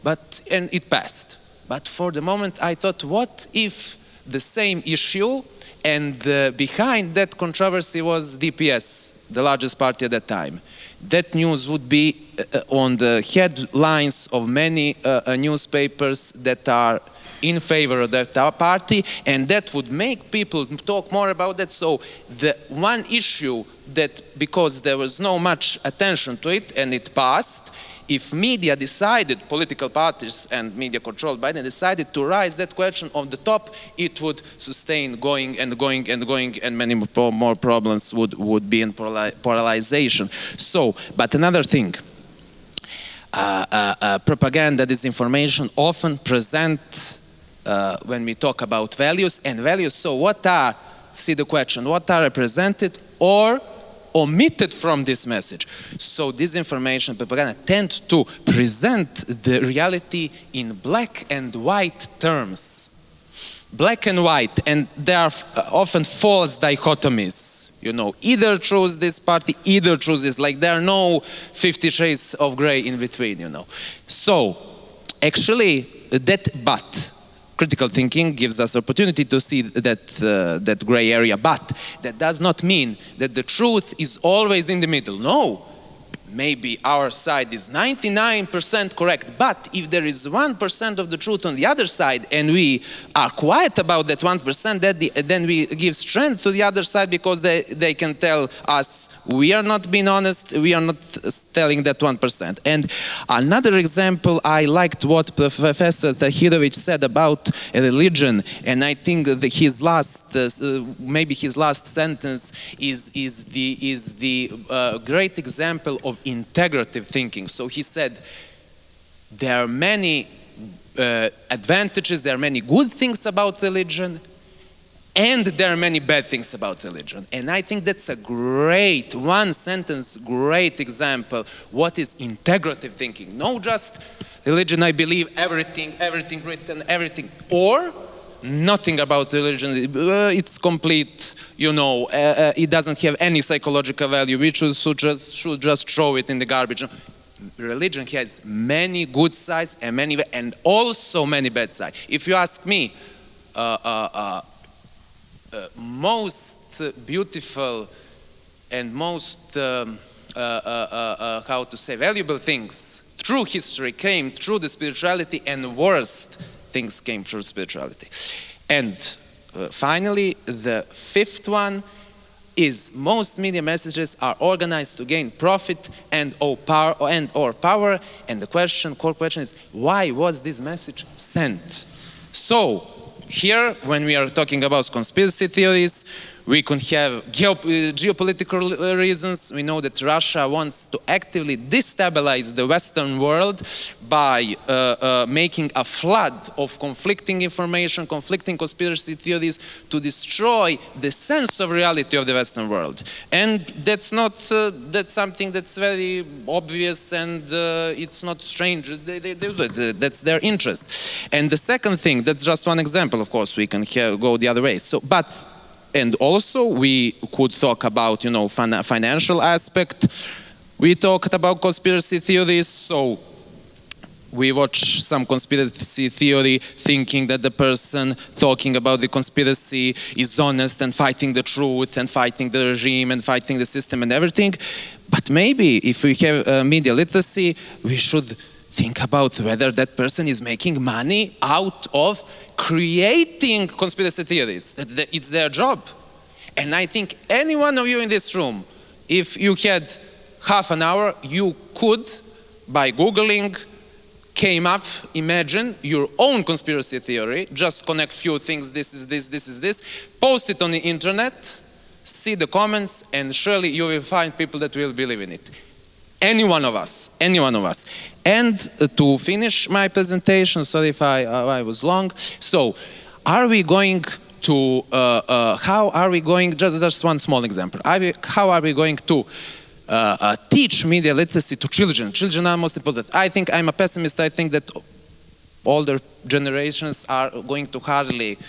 and it passed. But for the moment, I thought, what if the same issue and behind that controversy was DPS, the largest party at that time? That news would be on the headlines of many newspapers that are in favor of that party, and that would make people talk more about that. So the one issue that, because there was no much attention to it and it passed, if media decided, political parties and media controlled by them decided to raise that question on the top, it would sustain going and going and going, and many more problems would be in polarization. So, but another thing, propaganda, disinformation often present when we talk about values and values. So what are, see the question, what are represented or omitted from this message? So disinformation, propaganda tend to present the reality in black and white terms. Black and white, and there are often false dichotomies. You know, either choose this party, either choose this. Like there are no 50 shades of gray in between, you know. So, actually, but critical thinking gives us opportunity to see that gray area, but that does not mean that the truth is always in the middle. No, maybe our side is 99% correct, but if there is 1% of the truth on the other side and we are quiet about that 1%, then we give strength to the other side because they can tell us we are not being honest, we are not telling that 1%. And another example, I liked what Professor Tahirovic said about religion, and I think that his last, maybe his last sentence is the great example of integrative thinking. So he said, there are many advantages, there are many good things about religion, and there are many bad things about religion. And I think that's a great, one sentence, great example what is integrative thinking. Not just religion, I believe everything written, everything, or nothing about religion, it's complete, you know, it doesn't have any psychological value, we should just throw it in the garbage. Religion has many good sides and also many bad sides. If you ask me, most beautiful and most, how to say, valuable things through history came through the spirituality, and worst things came through spirituality. And finally, the fifth one is most media messages are organized to gain profit and or power. And the core question is, why was this message sent? So here, when we are talking about conspiracy theories, we can have geopolitical reasons. We know that Russia wants to actively destabilize the Western world by making a flood of conflicting information, conflicting conspiracy theories to destroy the sense of reality of the Western world. And that's not, that's something that's very obvious, and it's not strange. That's their interest. And the second thing, that's just one example, of course, we can go the other way. So, and also we could talk about, you know, financial aspect. We talked about conspiracy theories, so we watch some conspiracy theory thinking that the person talking about the conspiracy is honest and fighting the truth and fighting the regime and fighting the system and everything. But maybe if we have media literacy, we should think about whether that person is making money out of creating conspiracy theories. It's their job. And I think any one of you in this room, if you had half an hour, you could, by Googling, imagine your own conspiracy theory, just connect few things, this is this, post it on the internet, see the comments, and surely you will find people that will believe in it. Any one of us. And to finish my presentation, sorry if I was long, so are we going to, how are we going, just one small example, how are we going to teach media literacy to children? Children are most important. I think I'm a pessimist. I think that older generations are going to hardly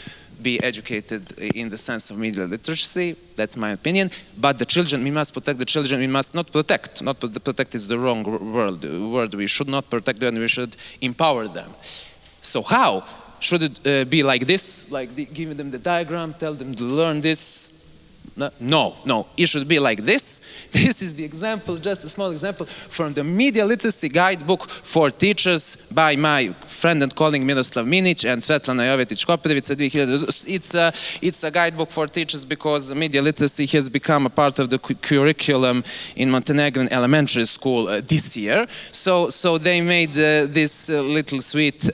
be educated in the sense of media literacy. That's my opinion. But the children, we must protect the children. We must not protect. Protect is the wrong word. We should not protect them. We should empower them. So how? Should it be like this? Like giving them the diagram, tell them to learn this? No, it should be like this. This is the example, just a small example from the Media Literacy Guidebook for Teachers by my friend and colleague Miroslav Minic and Svetlana Jovetic-Koprivica. It's a guidebook for teachers because media literacy has become a part of the curriculum in Montenegrin elementary school this year. So they made this little sweet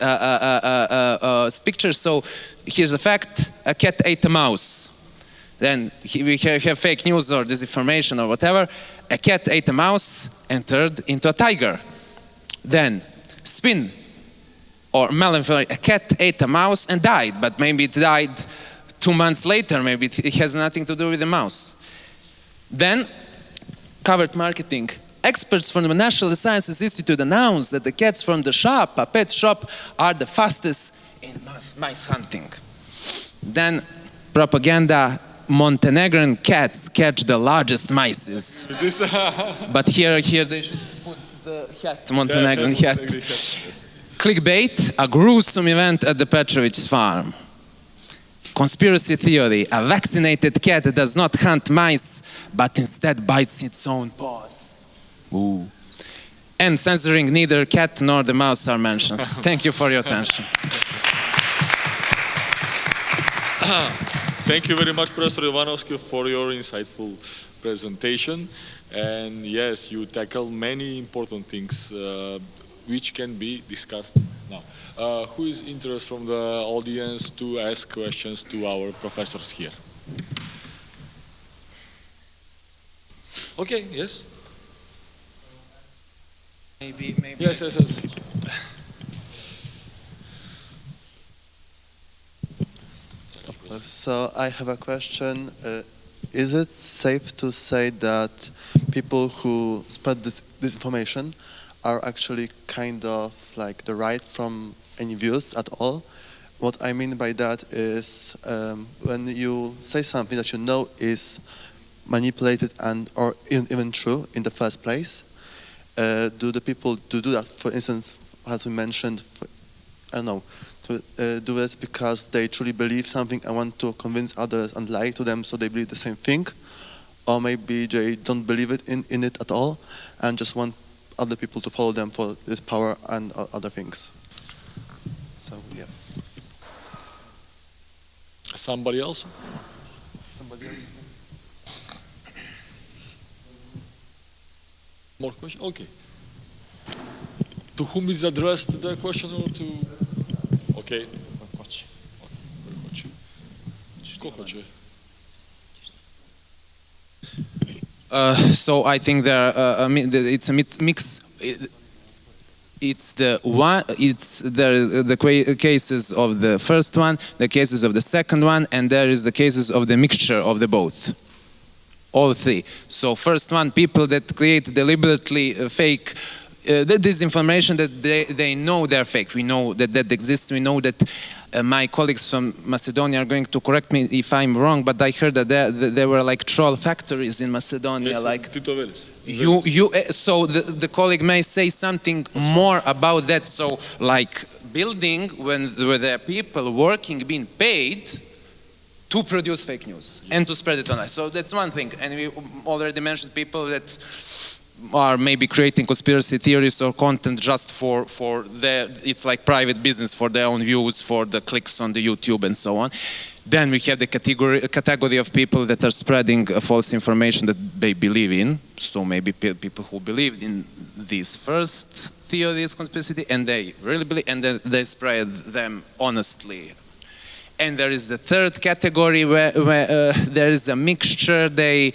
picture. So here's a fact: a cat ate a mouse. Then we have fake news or disinformation or whatever. A cat ate a mouse and turned into a tiger. Then spin or malinformation. A cat ate a mouse and died, but maybe it died 2 months later. Maybe it has nothing to do with the mouse. Then covert marketing. Experts from the National Sciences Institute announced that the cats from the shop, a pet shop, are the fastest in mice hunting. Then propaganda. Montenegrin cats catch the largest mice. But here they should put the hat, Montenegrin hat. Clickbait, a gruesome event at the Petrovic farm. Conspiracy theory, a vaccinated cat does not hunt mice, but instead bites its own paws. Ooh. And censoring neither cat nor the mouse are mentioned. Thank you for your attention. Thank you very much, Professor Ivanovsky, for your insightful presentation. And yes, you tackle many important things which can be discussed now. Who is interested from the audience to ask questions to our professors here? Okay, yes? Maybe. Yes. So I have a question. Is it safe to say that people who spread this information are actually kind of like derived from any views at all? What I mean by that is when you say something that you know is manipulated and or even true in the first place, do the people do that, for instance, as we mentioned, I don't know, to do it because they truly believe something and want to convince others and lie to them so they believe the same thing? Or maybe they don't believe in it at all and just want other people to follow them for this power and other things. So, yes. Somebody else? Somebody else? More questions? Okay. To whom is addressed the question or to... Okay. So I think it's a mix. It's the cases of the first one, the cases of the second one, and there is the cases of the mixture of the both. All three. So first one, people that create deliberately fake the disinformation that they know they're fake. We know that exists. We know that my colleagues from Macedonia are going to correct me if I'm wrong, but I heard that there were like troll factories in Macedonia. Yes, like so the colleague may say something more about that. So like building where there are people working being paid to produce fake news and to spread it online. So that's one thing. And we already mentioned people that are maybe creating conspiracy theories or content just for it's like private business for their own views, for the clicks on the YouTube and so on. Then we have the category of people that are spreading false information that they believe in. So maybe people who believed in these first theories, conspiracy, and they really believe, and then they spread them honestly. And there is the third category where there is a mixture. They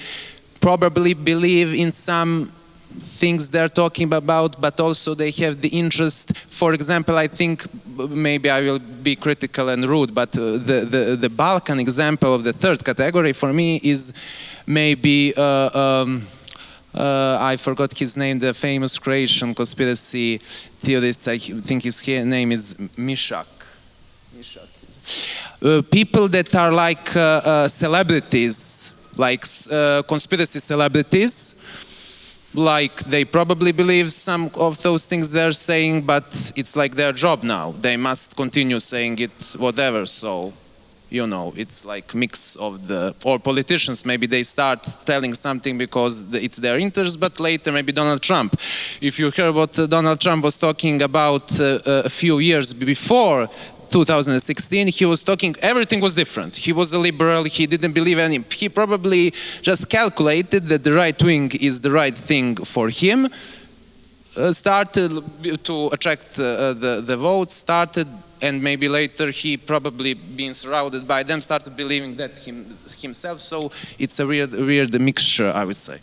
probably believe in some things they're talking about, but also they have the interest. For example, I think maybe I will be critical and rude, but the Balkan example of the third category for me is maybe I forgot his name, the famous Croatian conspiracy theorist. I think his name is Mishak. People that are like celebrities, like conspiracy celebrities. Like they probably believe some of those things they're saying, but it's like their job now. They must continue saying it, whatever. So, you know, it's like mix of or politicians, maybe they start telling something because it's their interest, but later maybe Donald Trump. If you hear what Donald Trump was talking about a few years before 2016, he was talking, everything was different. He was a liberal, he didn't believe he probably just calculated that the right wing is the right thing for him, started to attract the votes, and maybe later he probably being surrounded by them, started believing that himself, so it's a weird mixture, I would say.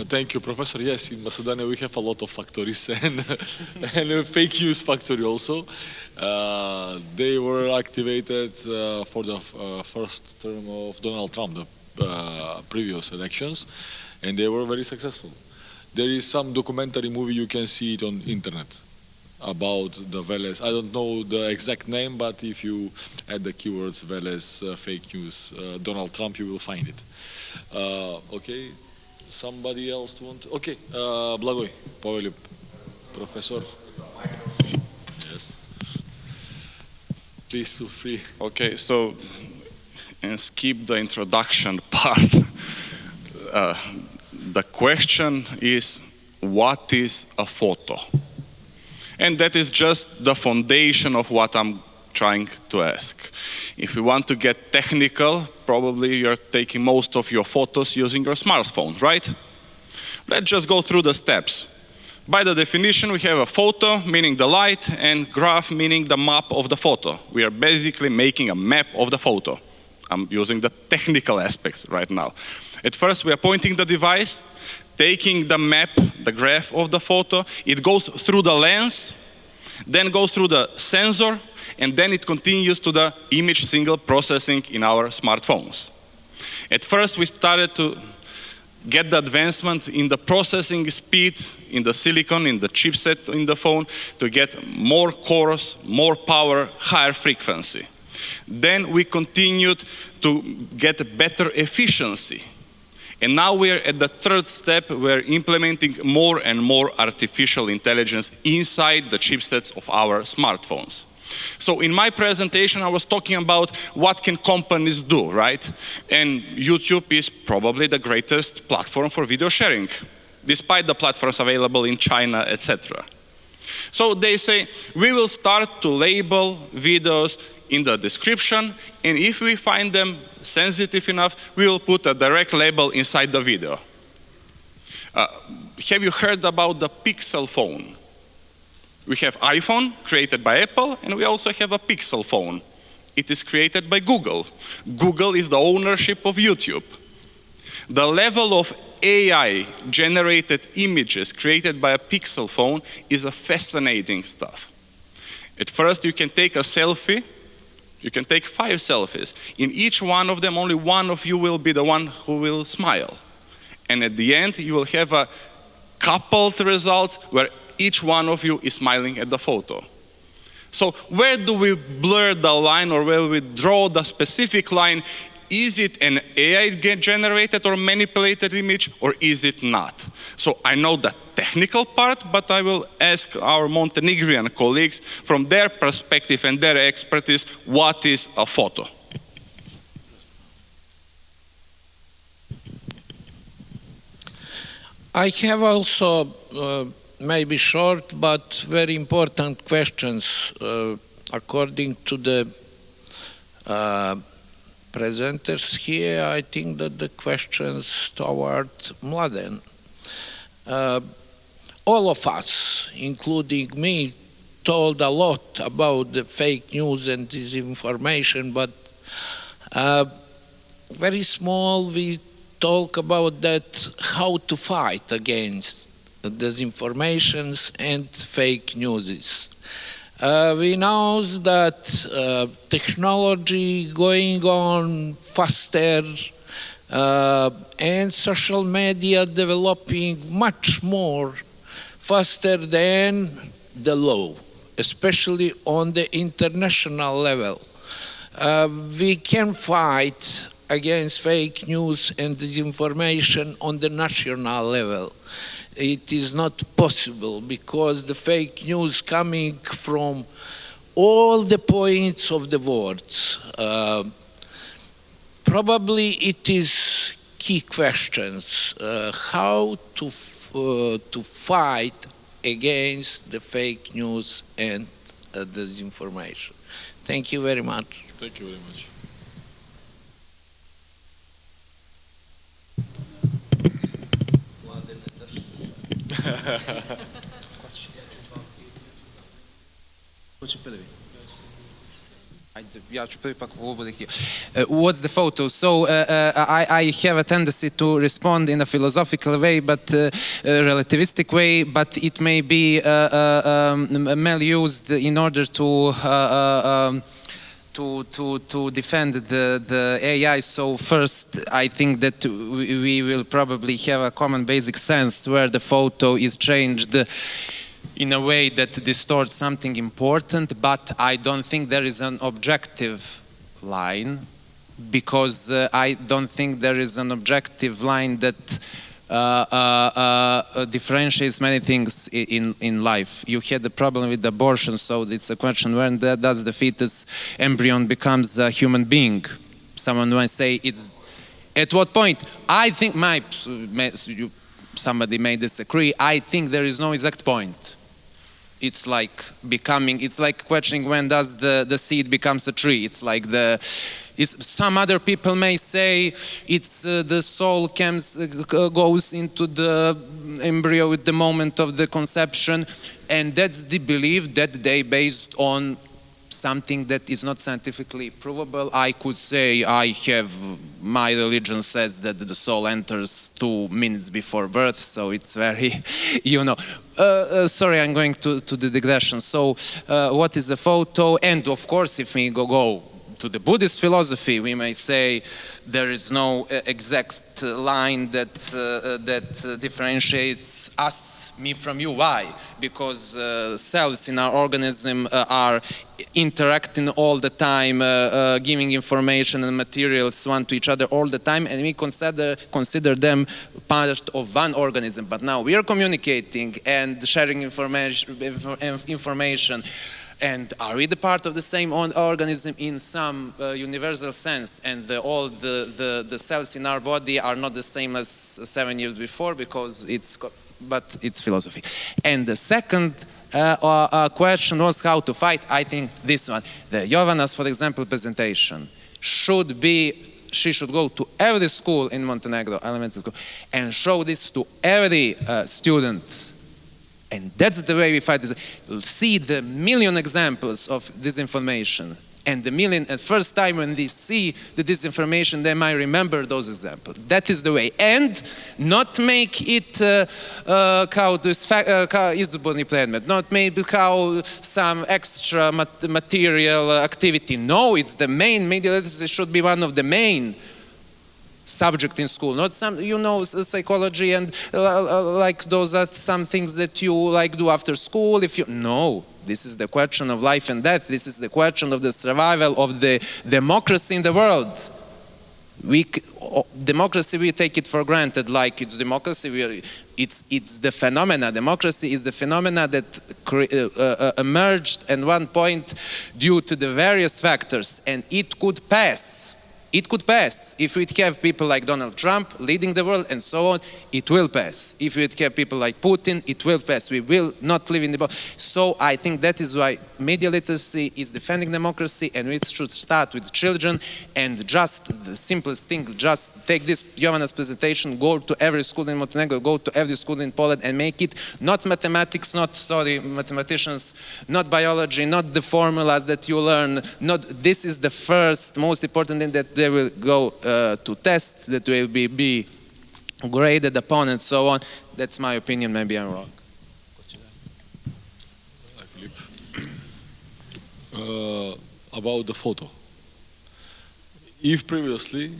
Thank you, Professor. Yes, in Macedonia we have a lot of factories and a fake news factory also. They were activated for the first term of Donald Trump, the previous elections, and they were very successful. There is some documentary movie, you can see it on internet, about the Veles. I don't know the exact name, but if you add the keywords Veles, fake news, Donald Trump, you will find it. Okay. Somebody else want to? Okay, Blagoj, Pavel, Professor. Yes. Please feel free. Okay, so skip the introduction part. The question is, what is a photo? And that is just the foundation of what I'm trying to ask. If we want to get technical, probably you're taking most of your photos using your smartphone, right? Let's just go through the steps. By the definition, we have a photo, meaning the light, and graph, meaning the map of the photo. We are basically making a map of the photo. I'm using the technical aspects right now. At first, we are pointing the device, taking the map, the graph of the photo. It goes through the lens, then goes through the sensor, and then it continues to the image signal processing in our smartphones. At first, we started to get the advancement in the processing speed, in the silicon, in the chipset in the phone, to get more cores, more power, higher frequency. Then we continued to get better efficiency. And now we're at the third step. We're implementing more and more artificial intelligence inside the chipsets of our smartphones. So in my presentation, I was talking about what can companies do, right? And YouTube is probably the greatest platform for video sharing, despite the platforms available in China, etc. So they say, we will start to label videos in the description, and if we find them sensitive enough, we will put a direct label inside the video. Have you heard about the Pixel phone? We have iPhone, created by Apple, and we also have a Pixel phone. It is created by Google. Google is the ownership of YouTube. The level of AI-generated images created by a Pixel phone is a fascinating stuff. At first, you can take a selfie. You can take 5 selfies. In each one of them, only one of you will be the one who will smile. And at the end, you will have a coupled results where each one of you is smiling at the photo. So where do we blur the line, or where we draw the specific line? Is it an AI-generated or manipulated image, or is it not? So I know the technical part, but I will ask our Montenegrin colleagues from their perspective and their expertise, what is a photo? I have also maybe short but very important questions according to the presenters here. I think that the questions toward Mladen. All of us, including me, told a lot about the fake news and disinformation, but very small we talk about that, how to fight against disinformations and fake news. We know that technology going on faster and social media developing much more faster than the law, especially on the international level. We can fight against fake news and disinformation on the national level. It is not possible because the fake news coming from all the points of the world. Probably it is key questions, how to fight against the fake news and disinformation. Thank you very much. Thank you very much. What's the photo? So I have a tendency to respond in a philosophical way, but relativistic way, but it may be mal-used in order to defend the AI. So first, I think that we will probably have a common basic sense where the photo is changed in a way that distorts something important, but I don't think there is an objective line, because I don't think there is an objective line that differentiates many things in life. You had the problem with abortion, so it's a question, when does the fetus embryon becomes a human being? Someone might say At what point? I think somebody may disagree. I think there is no exact point. It's like questioning when does the seed becomes a tree. It's like some other people may say it's the soul goes into the embryo at the moment of the conception, and that's the belief that they based on something that is not scientifically provable. I could say my religion says that the soul enters 2 minutes before birth, so it's very, sorry, I'm going to the digression. So what is a photo? And of course, if we go to the Buddhist philosophy, we may say there is no exact line that differentiates us, me from you. Why? Because cells in our organism are interacting all the time, giving information and materials one to each other all the time, and we consider them part of one organism. But now we are communicating and sharing information. And are we the part of the same organism in some universal sense? And all the cells in our body are not the same as 7 years before, because but it's philosophy. And the second question was how to fight. I think this one, the Jovanas, for example, presentation she should go to every school in Montenegro, elementary school, and show this to every student. And that's the way we fight this. You'll see the million examples of disinformation. And the first time when they see the disinformation, they might remember those examples. That is the way. And not make it kao izborni predmet, not maybe kao some extra material activity. No, it's the main, media literacy should be one of the main subject in school, not some, psychology and like those are some things that you like do after school. No, this is the question of life and death. This is the question of the survival of the democracy in the world. Democracy, we take it for granted, like it's democracy. It's the phenomena. Democracy is the phenomena that emerged at one point due to the various factors, and it could pass. It could pass. If we'd have people like Donald Trump leading the world and so on, it will pass. If we'd have people like Putin, it will pass. We will not live in the world. So I think that is why media literacy is defending democracy, and we should start with children. And just the simplest thing, just take this Jovanas presentation, go to every school in Montenegro, go to every school in Poland, and make it not mathematics, mathematicians, not biology, not the formulas that you learn. This is the first, most important thing that they will go to test, that will be graded upon, and so on. That's my opinion. Maybe I'm wrong. About the photo. If previously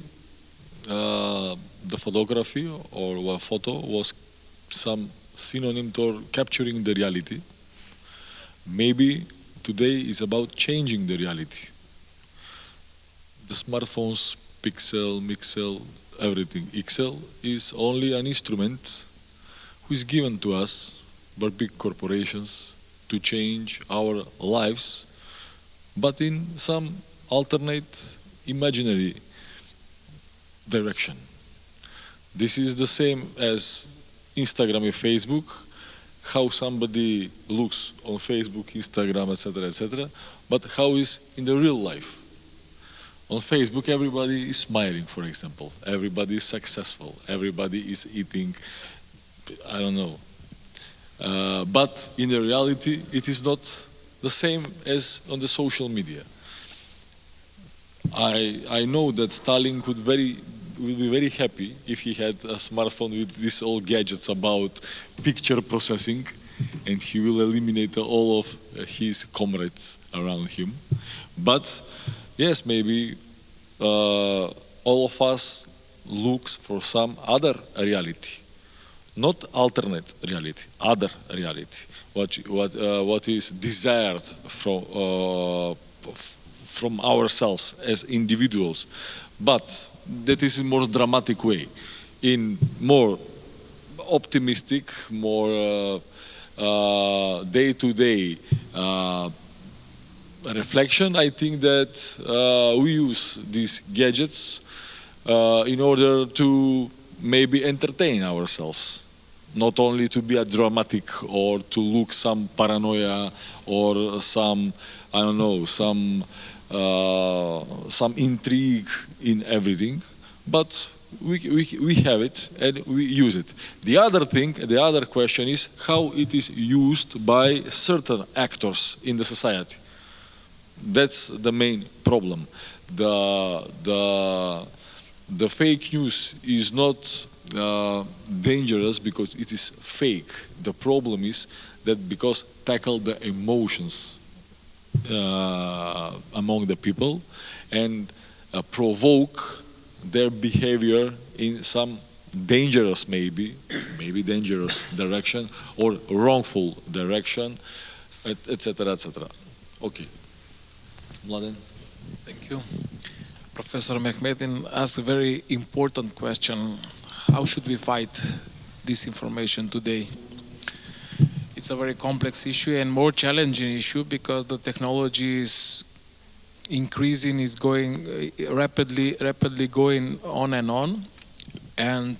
the photography or a photo was some synonym to capturing the reality, maybe today is about changing the reality. The smartphones, pixel, mixel, everything. Excel is only an instrument which is given to us by big corporations to change our lives, but in some alternate imaginary direction. This is the same as Instagram and Facebook, how somebody looks on Facebook, Instagram, etc., but how is in the real life. On Facebook, everybody is smiling, for example. Everybody is successful. Everybody is eating, I don't know. But in the reality, it is not the same as on the social media. I know that Stalin would be very happy if he had a smartphone with these old gadgets about picture processing, and he will eliminate all of his comrades around him. But yes, maybe all of us looks for some other reality, not alternate reality, other reality. What is desired from ourselves as individuals, but that is in more dramatic way, in more optimistic, more day-to-day reflection. I think that we use these gadgets in order to maybe entertain ourselves, not only to be a dramatic or to look some paranoia or some, I don't know, some intrigue in everything, but we have it and we use it. The other question is how it is used by certain actors in the society. That's the main problem. The fake news is not dangerous because it is fake. The problem is that because tackle the emotions among the people and provoke their behavior in some dangerous maybe dangerous direction or wrongful direction, etc., etc. Okay. Mladen? Thank you. Professor Mehmetin asked a very important question. How should we fight disinformation today? It's a very complex issue and more challenging issue because the technology is increasing, is going rapidly going on and on. And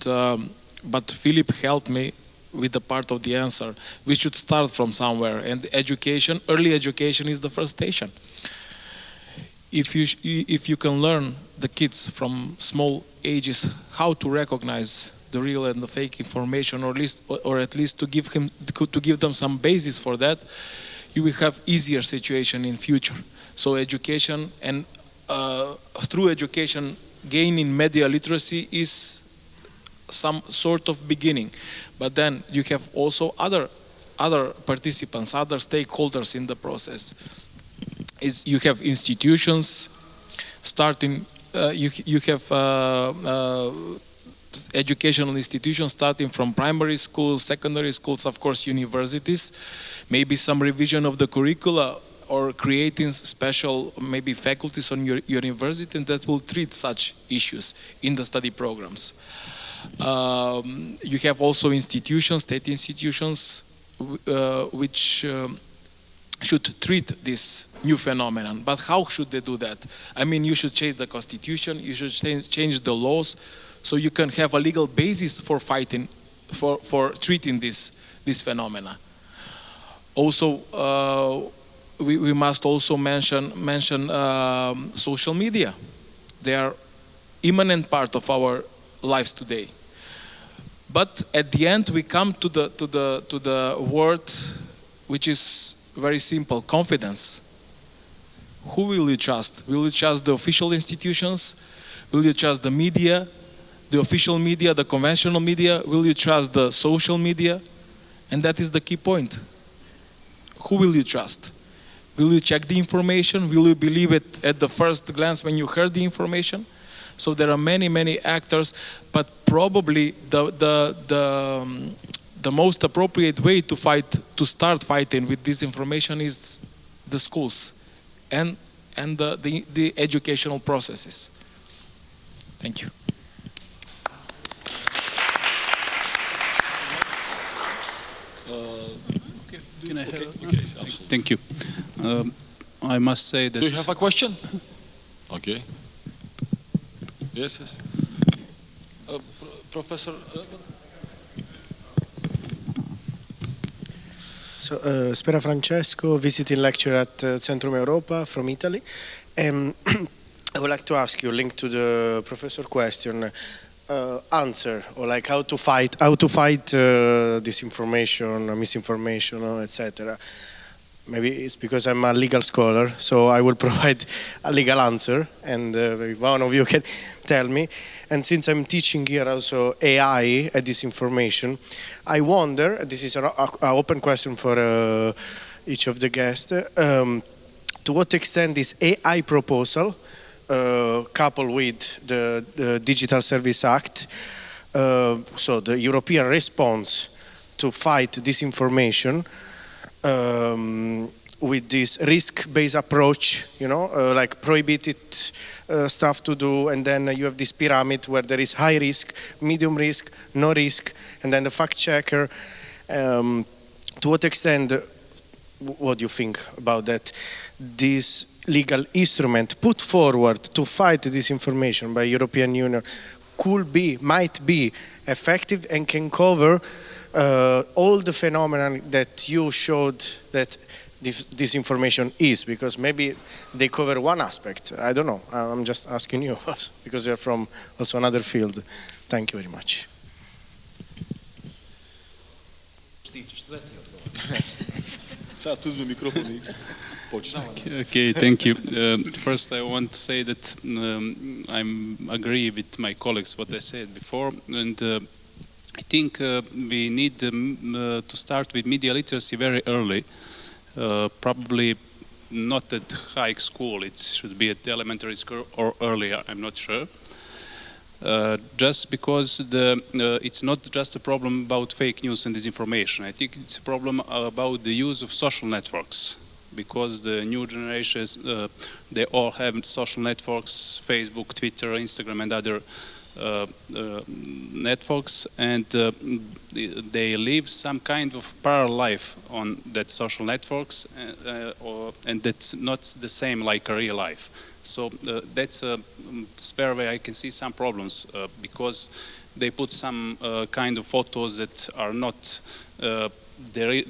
but Philip helped me with the part of the answer. We should start from somewhere, and education, early education, is the first station. If you can learn the kids from small ages how to recognize the real and the fake information, or at least to give them some basis for that, you will have easier situation in future. So education, and through education, gaining media literacy is some sort of beginning. But then you have also other participants, other stakeholders in the process. You have institutions starting. You have educational institutions starting from primary schools, secondary schools, of course, universities. Maybe some revision of the curricula or creating special maybe faculties on your university that will treat such issues in the study programs. You have also institutions, state institutions, which should treat this new phenomenon. But how should they do that? I mean, you should change the constitution, you should change the laws, so you can have a legal basis for fighting, for treating this phenomena. Also, we must also mention social media. They are imminent part of our lives today. But at the end, we come to the word which is very simple: confidence. Who will you trust? Will you trust the official institutions? Will you trust the media, the official media, the conventional media? Will you trust the social media? And that is the key point. Who will you trust? Will you check the information? Will you believe it at the first glance when you heard the information? So there are many actors, but probably the most appropriate way to start fighting with disinformation is the schools and the educational processes. Thank you. Can I have Okay, absolutely. Thank you. I must say that. Do you have a question? Okay. Yes. Professor. So, Spera Francesco, visiting lecturer at Centrum Europa from Italy. I would like to ask you, linked to the professor question, answer, or like how to fight disinformation, misinformation, etc. Maybe it's because I'm a legal scholar, so I will provide a legal answer, and maybe one of you can tell me. And since I'm teaching here also AI and disinformation, I wonder, this is an open question for each of the guests, to what extent this AI proposal, coupled with the Digital Service Act, so the European response to fight disinformation, with this risk-based approach, like prohibited stuff to do, and then you have this pyramid where there is high risk, medium risk, no risk, and then the fact checker. To what extent, what do you think about that? This legal instrument put forward to fight disinformation by European Union might be effective and can cover all the phenomena that you showed that disinformation is, because maybe they cover one aspect. I don't know. I'm just asking you because you're from also another field. Thank you very much. Okay, thank you. First, I want to say that I agree with my colleagues what they said before, and I think we need to start with media literacy very early. Probably not at high school. It should be at elementary school or earlier. I'm not sure. Just because it's not just a problem about fake news and disinformation. I think it's a problem about the use of social networks, because the new generations, they all have social networks, Facebook, Twitter, Instagram, and other networks, and they live some kind of parallel life on that social networks, and that's not the same like a real life. So that's a sphere where I can see some problems, because they put some kind of photos that are not the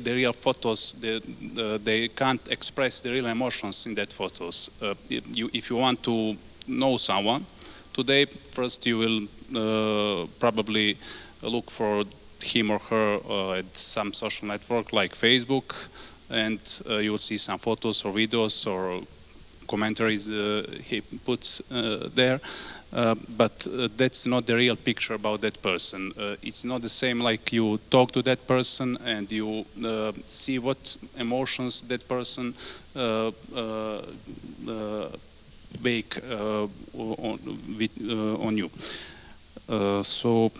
real photos. They can't express the real emotions in that photos. If you want to know someone today, first you will probably look for him or her at some social network like Facebook, and you will see some photos or videos or commentaries he puts there, but that's not the real picture about that person. It's not the same like you talk to that person and you see what emotions that person wake on you. So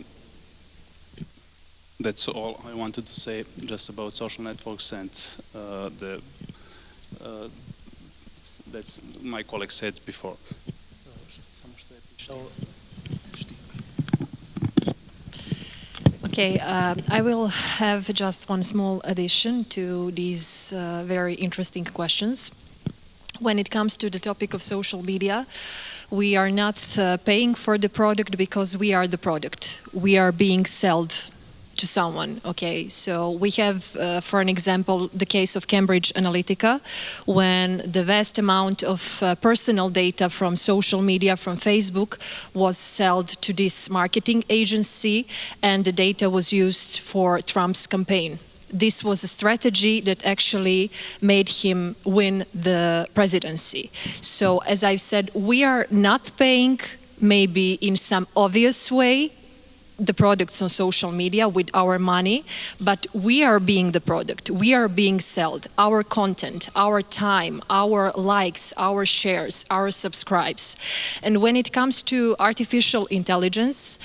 that's all I wanted to say just about social networks, and that's my colleague said before. Okay, I will have just one small addition to these very interesting questions. When it comes to the topic of social media, we are not paying for the product because we are the product. We are being sold to someone. Okay, so we have, for an example, the case of Cambridge Analytica, when the vast amount of personal data from social media, from Facebook, was sold to this marketing agency, and the data was used for Trump's campaign. This was a strategy that actually made him win the presidency. So, as I've said, we are not paying, maybe in some obvious way, the products on social media with our money, but we are being the product. We are being sold. Our content, our time, our likes, our shares, our subscribes. And when it comes to artificial intelligence,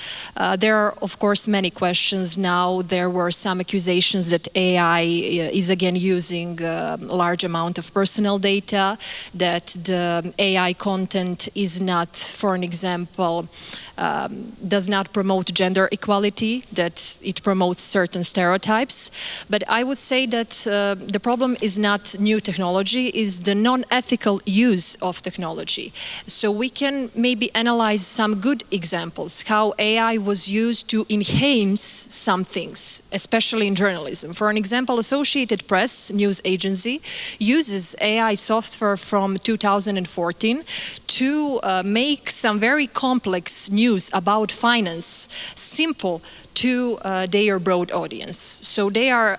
there are, of course, many questions now. There were some accusations that AI is again using a large amount of personal data, that the AI content is not, for an example, does not promote gender equality, that it promotes certain stereotypes. But I would say that the problem is not new technology, is the non-ethical use of technology. So we can maybe analyze some good examples, how AI was used to enhance some things, especially in journalism. For an example, Associated Press news agency uses AI software from 2014 to make some very complex news about finance simple to their broad audience. So they are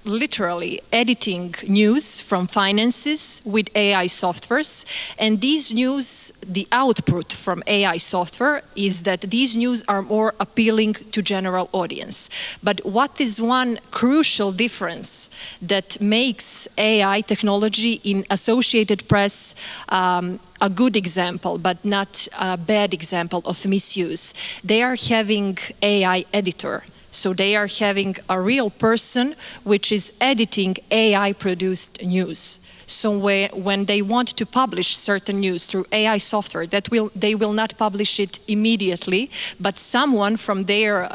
literally editing news from finances with AI softwares, and these news, the output from AI software is that these news are more appealing to general audience. But what is one crucial difference that makes AI technology in Associated Press a good example, but not a bad example of misuse? They are having AI editor. So they are having a real person which is editing AI-produced news. So when they want to publish certain news through AI software, they will not publish it immediately, but someone from their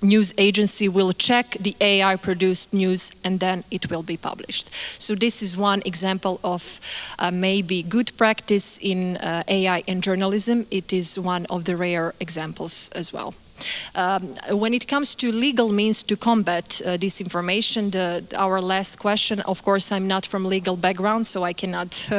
news agency will check the AI-produced news and then it will be published. So this is one example of maybe good practice in AI and journalism. It is one of the rare examples as well. When it comes to legal means to combat disinformation, our last question, of course, I'm not from legal background, so I cannot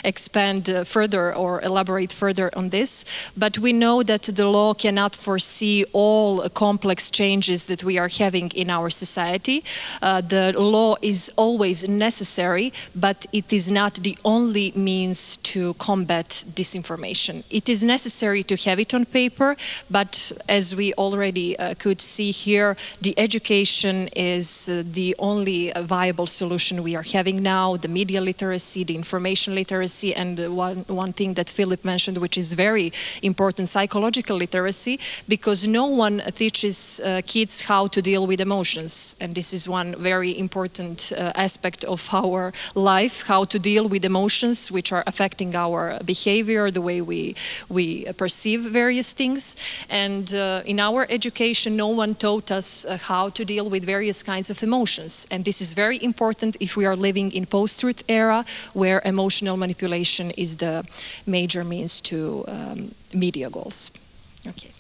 expand further or elaborate further on this. But we know that the law cannot foresee all complex changes that we are having in our society. The law is always necessary, but it is not the only means to combat disinformation. It is necessary to have it on paper, but as we already could see here, the education is the only viable solution we are having now, the media literacy, the information literacy, and one thing that Philip mentioned, which is very important, psychological literacy, because no one teaches kids how to deal with emotions. And this is one very important aspect of our life, how to deal with emotions which are affecting our behavior, the way we perceive various things. And in our education, no one taught us how to deal with various kinds of emotions. And this is very important if we are living in post-truth era, where emotional manipulation is the major means to media goals. Okay.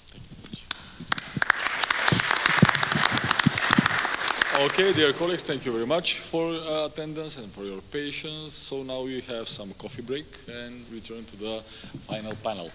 Okay, dear colleagues, thank you very much for attendance and for your patience. So now we have some coffee break and return to the final panel.